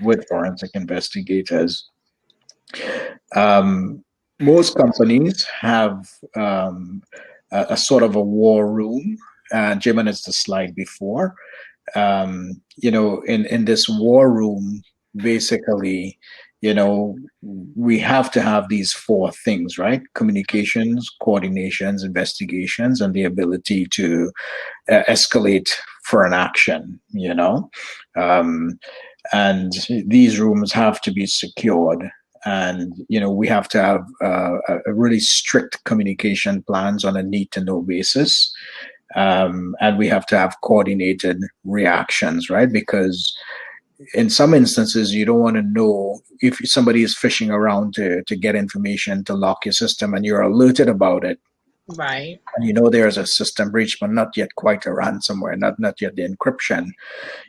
with forensic investigators. Most companies have a sort of a war room. Jaymin is the slide before. In this war room, basically, we have to have these four things, right? Communications, coordinations, investigations, and the ability to escalate for an action, and these rooms have to be secured. And, we have to have a really strict communication plans on a need to know basis. And we have to have coordinated reactions, right? Because in some instances, you don't want to know if somebody is fishing around to get information to lock your system, and you're alerted about it. Right. And there's a system breach, but not yet quite a ransomware, not yet the encryption.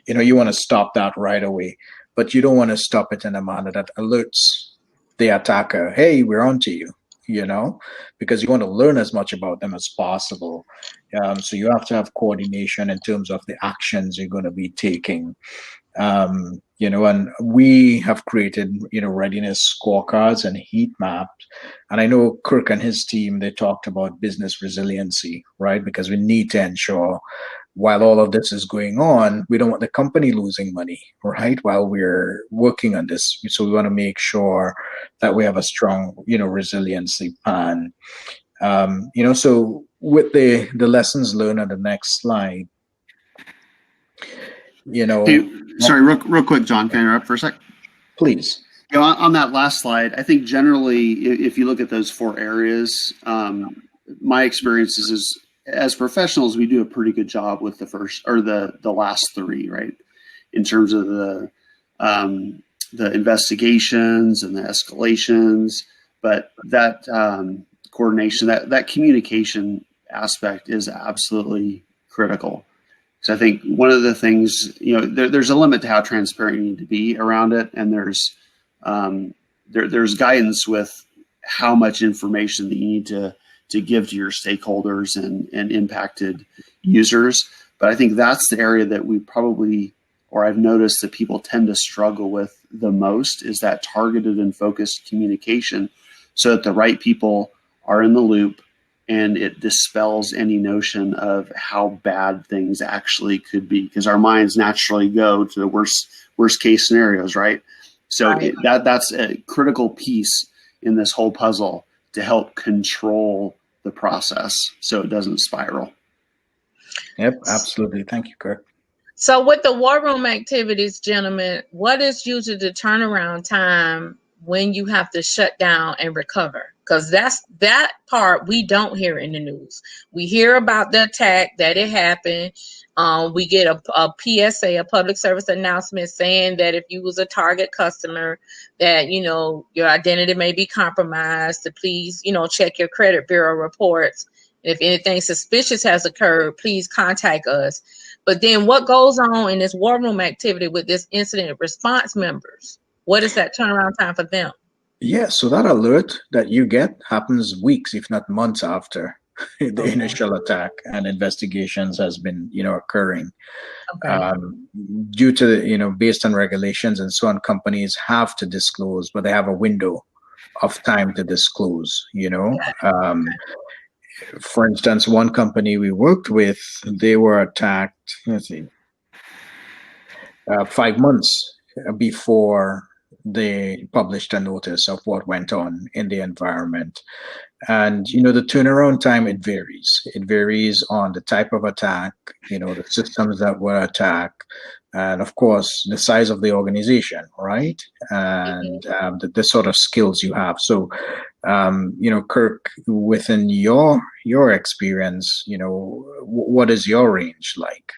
You want to stop that right away, but you don't want to stop it in a manner that alerts the attacker, hey, we're on to you, because you want to learn as much about them as possible. So you have to have coordination in terms of the actions you're going to be taking. And we have created, readiness scorecards and heat maps. And I know Kirk and his team, they talked about business resiliency, right? Because we need to ensure while all of this is going on, we don't want the company losing money, right? While we're working on this. So we want to make sure that we have a strong, resiliency plan. So with the lessons learned on the next slide, Hey, sorry, real quick, John, can I interrupt for a sec? please. On that last slide, I think generally, if you look at those 4 areas, my experience is as professionals, we do a pretty good job with the first or the last 3, right? In terms of the investigations and the escalations, but that coordination, that communication aspect is absolutely critical. So I think one of the things, there's a limit to how transparent you need to be around it, and there's guidance with how much information that you need to give to your stakeholders and impacted users. But I think that's the area that we probably, or I've noticed that people tend to struggle with the most, is that targeted and focused communication, so that the right people are in the loop and it dispels any notion of how bad things actually could be, because our minds naturally go to the worst case scenarios, right? So Right. That's a critical piece in this whole puzzle to help control the process so it doesn't spiral. Yep, absolutely. Thank you, Kirk. So with the war room activities, gentlemen, what is usually the turnaround time when you have to shut down and recover? Because that part we don't hear in the news. We hear about the attack, that it happened. We get a PSA, a public service announcement, saying that if you was a target customer, that your identity may be compromised, to please check your credit bureau reports. If anything suspicious has occurred, please contact us. But then what goes on in this war room activity with this incident response members? What is that turnaround time for them? Yeah, so that alert that you get happens weeks, if not months after the initial attack, and investigations has been, occurring. Okay. Due to, based on regulations and so on, companies have to disclose, but they have a window of time to disclose, For instance, one company we worked with, they were attacked, 5 months before they published a notice of what went on in the environment. And, the turnaround time, it varies. It varies on the type of attack, the systems that were attacked, and of course, the size of the organization, right? And the sort of skills you have. So, Kirk, within your experience, what is your range like?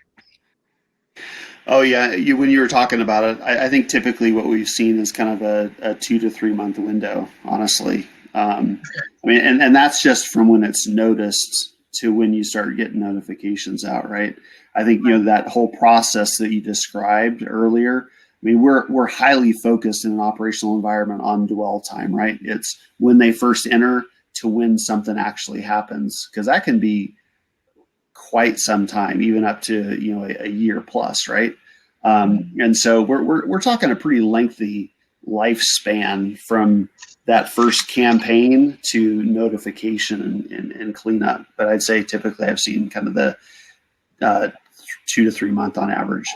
Oh yeah, when you were talking about it, I think typically what we've seen is kind of a 2 to 3 month window, honestly. And that's just from when it's noticed to when you start getting notifications out, right? I think that whole process that you described earlier. I mean, we're highly focused in an operational environment on dwell time, right? It's when they first enter to when something actually happens, because that can be quite some time, even up to a year plus, right? And so we're talking a pretty lengthy lifespan from that first campaign to notification and cleanup. But I'd say typically I've seen kind of the 2 to 3 month on average.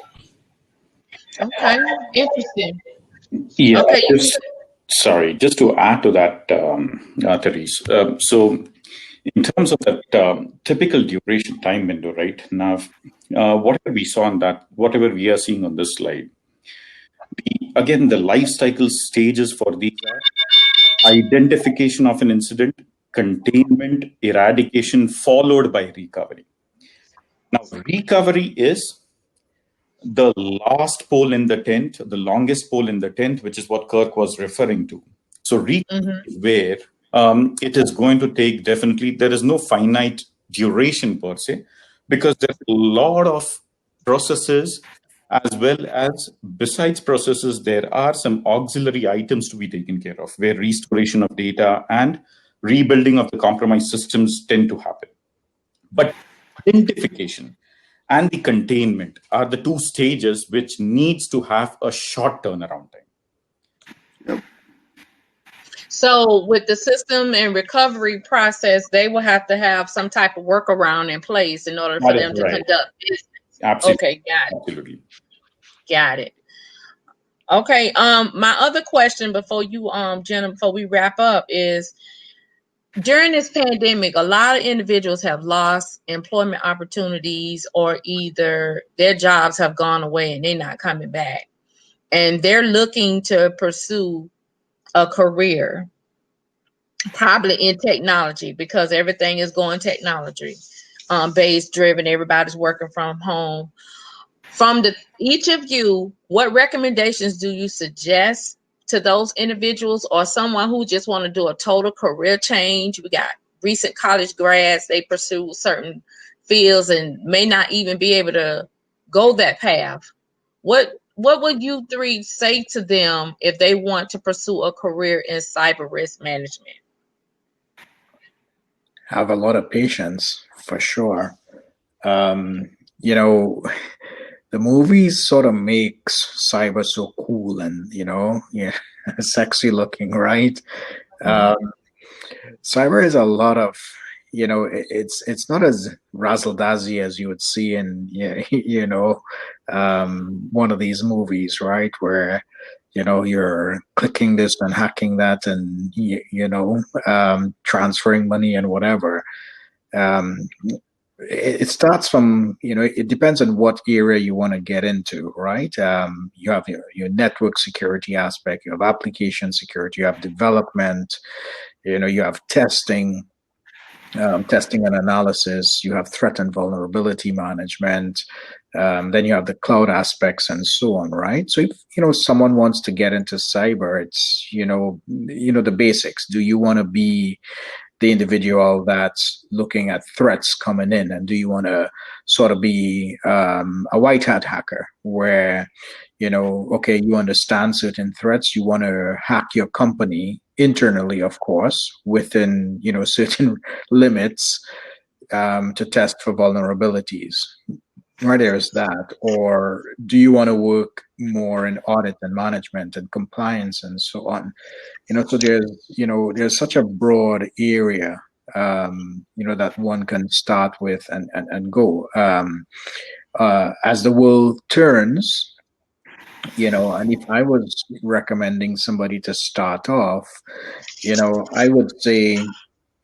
Okay, interesting. Yeah. Okay. Just to add to that, Therese. So in terms of that typical duration time window, right now, whatever we saw on that, whatever we are seeing on this slide, the life cycle stages for these are identification of an incident, containment, eradication, followed by recovery. Now, recovery is the last pole in the tent, the longest pole in the tent, which is what Kirk was referring to. So recovery is where it is going to take, definitely, there is no finite duration per se, because there's a lot of processes, as well as besides processes, there are some auxiliary items to be taken care of, where restoration of data and rebuilding of the compromised systems tend to happen. But identification and the containment are the 2 stages which needs to have a short turnaround time. Yep. So with the system and recovery process, they will have to have some type of workaround in place in order for That is them to right. conduct business. Absolutely. Okay, got it. Absolutely. Got it. Okay. My other question before you, Jenna, before we wrap up is during this pandemic, a lot of individuals have lost employment opportunities or either their jobs have gone away and they're not coming back. And they're looking to pursue a career, probably in technology, because everything is going technology based driven. Everybody's working from home. From each of you, what recommendations do you suggest to those individuals or someone who just want to do a total career change? We got recent college grads, they pursue certain fields and may not even be able to go that path. What would you three say to them if they want to pursue a career in cyber risk management? Have a lot of patience for sure. You know, the movies sort of makes cyber so cool and yeah, sexy looking, right? Um, Cyber is a lot of it's not as razzle dazzly as you would see in one of these movies, right? Where you're clicking this and hacking that and transferring money and whatever. Um, it starts from it depends on what area you want to get into, right? You have your network security aspect, you have application security, you have development, you have testing, testing and analysis, you have threat and vulnerability management, then you have the cloud aspects and so on, right? So if someone wants to get into cyber, it's the basics. Do you want to be the individual that's looking at threats coming in, and do you want to sort of be a white hat hacker where okay, you understand certain threats, you want to hack your company internally, of course, within certain limits, to test for vulnerabilities, right? There's that. Or do you want to work more in audit and management and compliance and so on? So there's such a broad area that one can start with and go as the world turns. And if I was recommending somebody to start off, I would say,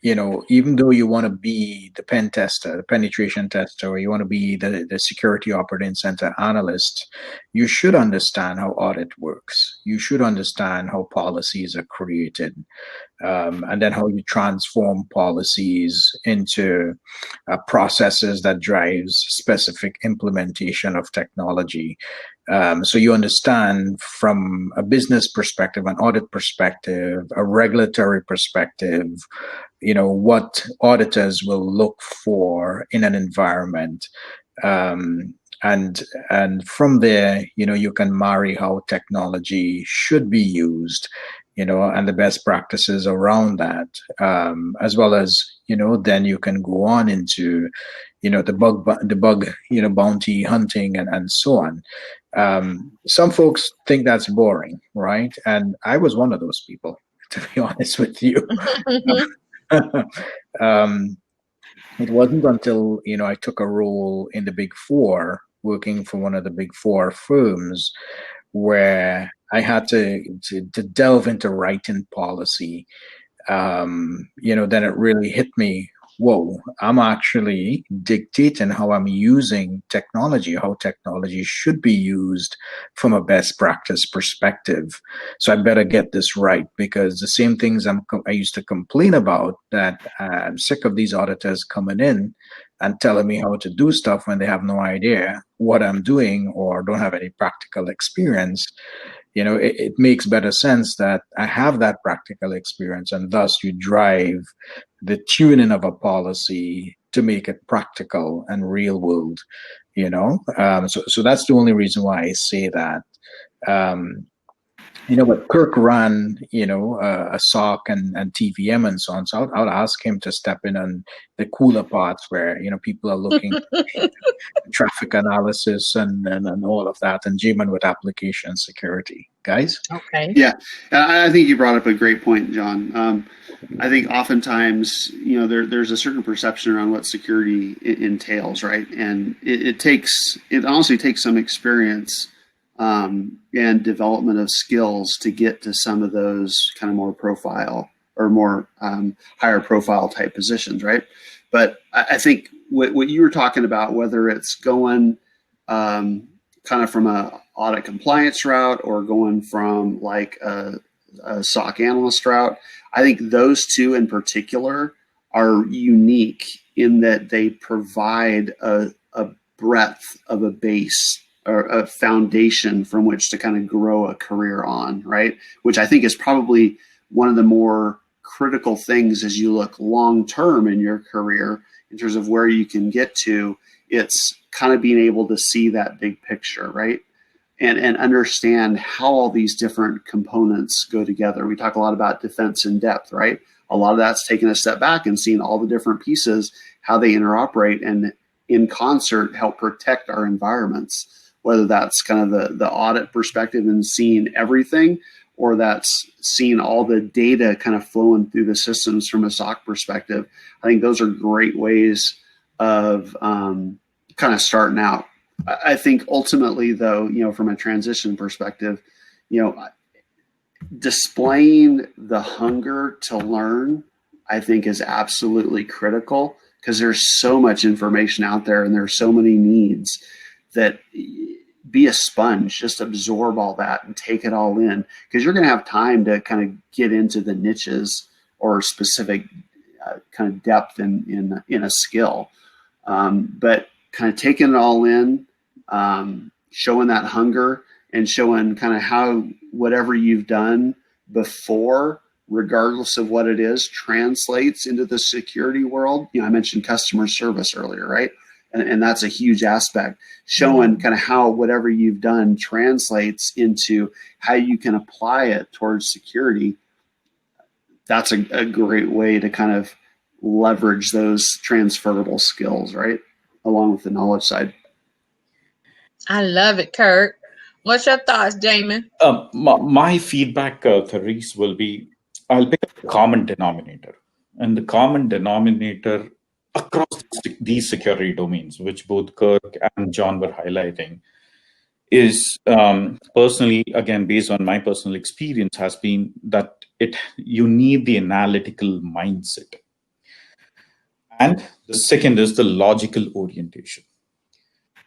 even though you want to be the pen tester, the penetration tester, or you want to be the security operating center analyst, you should understand how audit works. You should understand how policies are created, and then how you transform policies into processes that drives specific implementation of technology. So you understand from a business perspective, an audit perspective, a regulatory perspective, what auditors will look for in an environment. And from there, you can marry how technology should be used, and the best practices around that, as well as, then you can go on into, the bug, bounty hunting and so on. Some folks think that's boring, right? And I was one of those people, to be honest with you. It wasn't until I took a role in the Big Four, working for one of the Big Four firms, where I had to delve into writing policy. Then it really hit me. Whoa, I'm actually dictating how I'm using technology, how technology should be used from a best practice perspective. So I better get this right, because the same things I used to complain about, that I'm sick of these auditors coming in and telling me how to do stuff when they have no idea what I'm doing or don't have any practical experience. It makes better sense that I have that practical experience, and thus you drive the tuning of a policy to make it practical and real world. So that's the only reason why I say that. But Kirk ran, a SOC and TVM and so on. So I would ask him to step in on the cooler parts where, people are looking at traffic analysis and all of that, and Jaymin with application security. guys? Okay. Yeah, I think you brought up a great point, John. I think oftentimes, there's a certain perception around what security entails, right? And it honestly takes some experience and development of skills to get to some of those kind of more profile or more higher profile type positions, right? But I think what you were talking about, whether it's going kind of from a audit compliance route or going from like a SOC analyst route, I think those two in particular are unique in that they provide a breadth of a base or a foundation from which to kind of grow a career on, right? Which I think is probably one of the more critical things as you look long term in your career in terms of where you can get to. It's kind of being able to see that big picture, right? And understand how all these different components go together. We talk a lot about defense in depth, right? A lot of that's taking a step back and seeing all the different pieces, how they interoperate and in concert help protect our environments, whether that's kind of the audit perspective and seeing everything, or that's seeing all the data kind of flowing through the systems from a SOC perspective. I think those are great ways of kind of starting out. I think ultimately, though, from a transition perspective, displaying the hunger to learn, I think, is absolutely critical, because there's so much information out there and there's so many needs that be a sponge, just absorb all that and take it all in, because you're going to have time to kind of get into the niches or specific kind of depth in a skill. But kind of taking it all in, showing that hunger and showing kind of how whatever you've done before, regardless of what it is, translates into the security world. I mentioned customer service earlier, right? And that's a huge aspect, showing kind of how whatever you've done translates into how you can apply it towards security. That's a great way to kind of leverage those transferable skills, right? Along with the knowledge side. I love it, Kirk. What's your thoughts, Jaymin? My feedback, Therese, will be I'll pick a common denominator. And the common denominator across these security domains, which both Kirk and John were highlighting, is personally, again, based on my personal experience, has been that you need the analytical mindset. And the second is the logical orientation.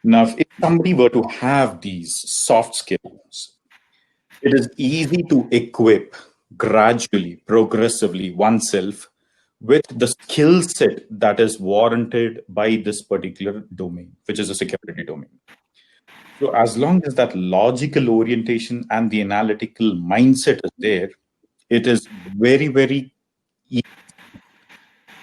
Now, if somebody were to have these soft skills, it is easy to equip gradually, progressively oneself with the skill set that is warranted by this particular domain, which is a security domain. So as long as that logical orientation and the analytical mindset is there, it is very, very easy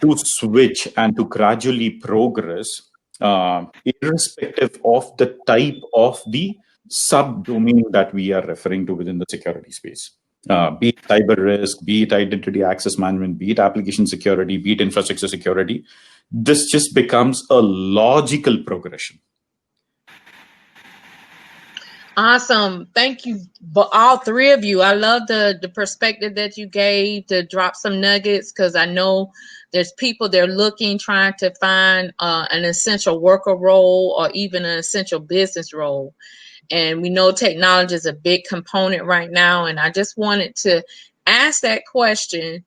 to switch and to gradually progress, irrespective of the type of the subdomain that we are referring to within the security space. Be it cyber risk, be it identity access management, be it application security, be it infrastructure security. This just becomes a logical progression. Awesome. Thank you, all three of you. I love the perspective that you gave to drop some nuggets, because I know there's people they're trying to find an essential worker role or even an essential business role. And we know technology is a big component right now. And I just wanted to ask that question,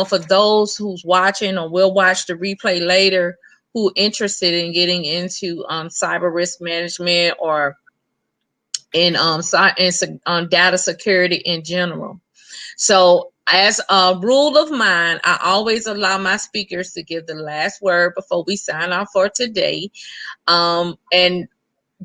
for those who's watching or will watch the replay later, who interested in getting into cyber risk management or in data security in general. So as a rule of mine, I always allow my speakers to give the last word before we sign off for today. And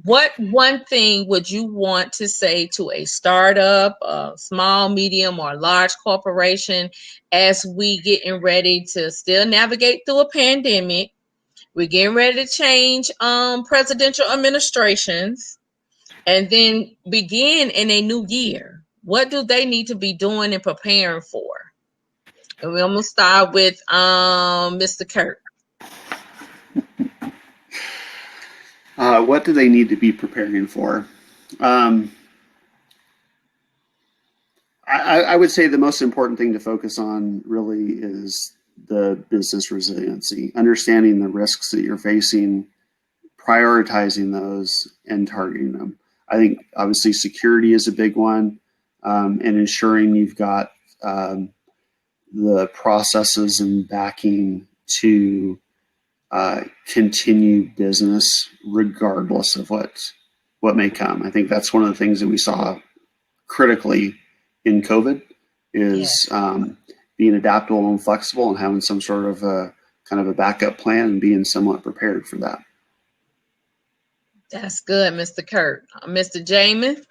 what one thing would you want to say to a startup, a small, medium, or large corporation as we getting ready to still navigate through a pandemic? We're getting ready to change presidential administrations and then begin in a new year. What do they need to be doing and preparing for? And we're going to start with Mr. Kirk. What do they need to be preparing for? I would say the most important thing to focus on really is the business resiliency, understanding the risks that you're facing, prioritizing those, and targeting them. I think obviously security is a big one, and ensuring you've got the processes and backing to continue business regardless of what may come. I think that's one of the things that we saw critically in COVID is being adaptable and flexible and having some sort of kind of a backup plan and being somewhat prepared for that. That's good, Mr. Kirk. Mr. Jaymin?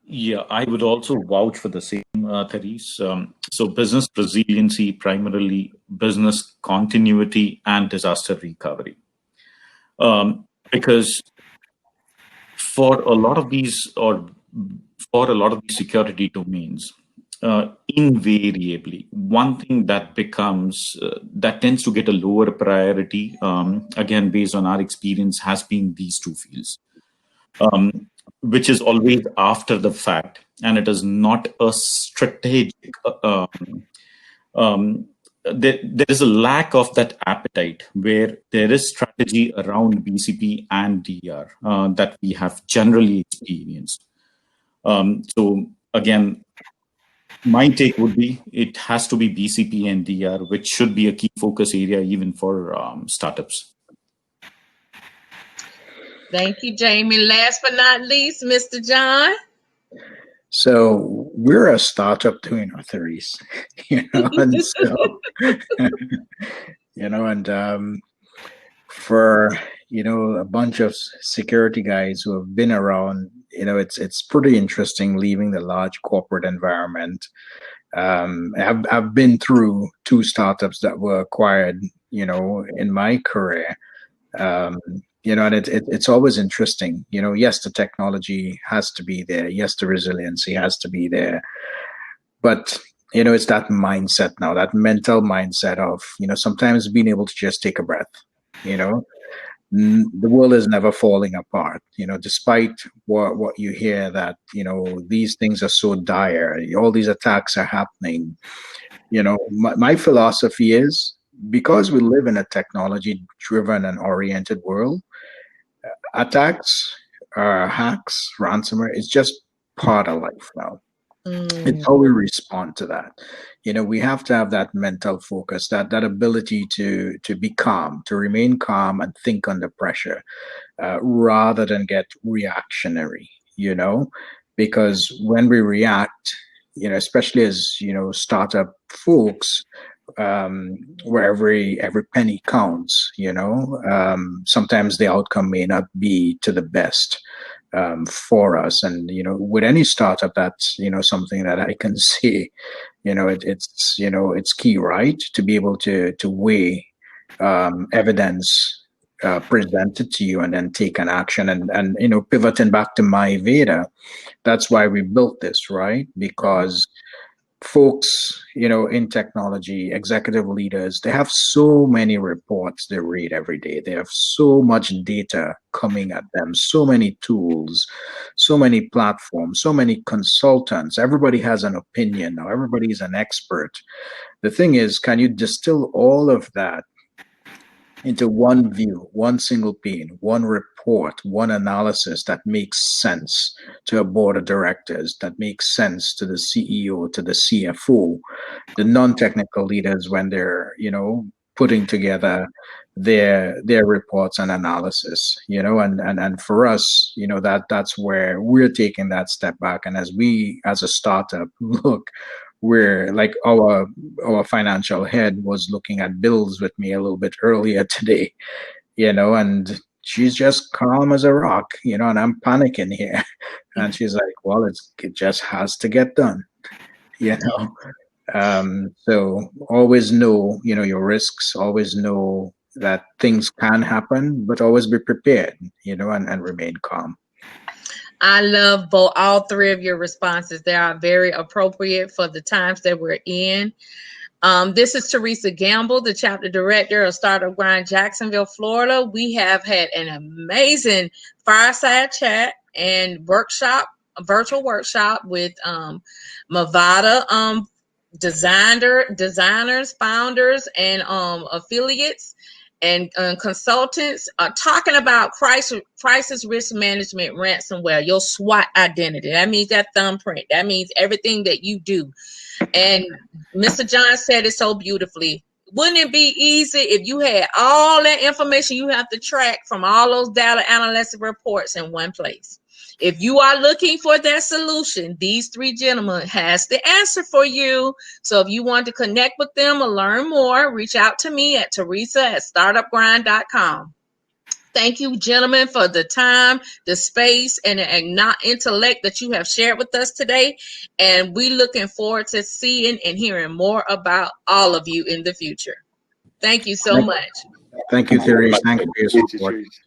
Yeah, I would also vouch for the same, Therese. So business resiliency, primarily business continuity and disaster recovery. Because for a lot of these security domains, invariably, one thing that that tends to get a lower priority, again, based on our experience, has been these two fields. Which is always after the fact, and it is not a strategic. There is a lack of that appetite where there is strategy around BCP and DR that we have generally experienced. So again, my take would be it has to be BCP and DR, which should be a key focus area even for startups. Thank you, Jamie. Last but not least, Mr. John. So we're a startup doing our theories, and so, and for, a bunch of security guys who have been around, it's pretty interesting leaving the large corporate environment. I've been through 2 startups that were acquired, in my career. And it's always interesting. Yes, the technology has to be there. Yes, the resiliency has to be there. But, it's that mindset now, that mental mindset of, sometimes being able to just take a breath. The world is never falling apart, despite what you hear that, these things are so dire, all these attacks are happening. My philosophy is, because we live in a technology-driven and oriented world, attacks, hacks, ransomware is just part of life now. It's how we respond to that. We have to have that mental focus, that ability to be calm, to remain calm and think under pressure, rather than get reactionary, because when we react, especially as, startup folks, where every penny counts, sometimes the outcome may not be to the best for us. And, with any startup, that's, something that I can see, it's key, right? To be able to weigh evidence presented to you and then take an action and pivoting back to MyVayda, that's why we built this, right? Because folks, in technology, executive leaders, they have so many reports they read every day. They have so much data coming at them, so many tools, so many platforms, so many consultants. Everybody has an opinion now. Everybody's an expert. The thing is, can you distill all of that into one view, one single pane, one report, one analysis that makes sense to a board of directors, that makes sense to the CEO, to the CFO, the non-technical leaders when they're, putting together their reports and analysis, and for us, that's where we're taking that step back. And as a startup, look, we're like, our financial head was looking at bills with me a little bit earlier today, and she's just calm as a rock, and I'm panicking here. And she's like, well, it just has to get done, so always know, your risks, always know that things can happen, but always be prepared, and remain calm. I love all 3 of your responses. They are very appropriate for the times that we're in. This is Teresa Gamble, the chapter director of Startup Grind, Jacksonville, Florida. We have had an amazing fireside chat and workshop virtual workshop with MyVayda designers, founders, and affiliates and consultants are talking about crisis risk management, ransomware, your SWOT identity. That means that thumbprint. That means everything that you do. And Mr. John said it so beautifully. Wouldn't it be easy if you had all that information you have to track from all those data analytic reports in one place? If you are looking for that solution, these three gentlemen has the answer for you. So if you want to connect with them or learn more, reach out to me at Teresa@startupgrind.com. Thank you, gentlemen, for the time, the space, and the intellect that you have shared with us today. And we looking forward to seeing and hearing more about all of you in the future. Thank you so much. Thank you, Therese. Thank you for your Thank you, support. Therese.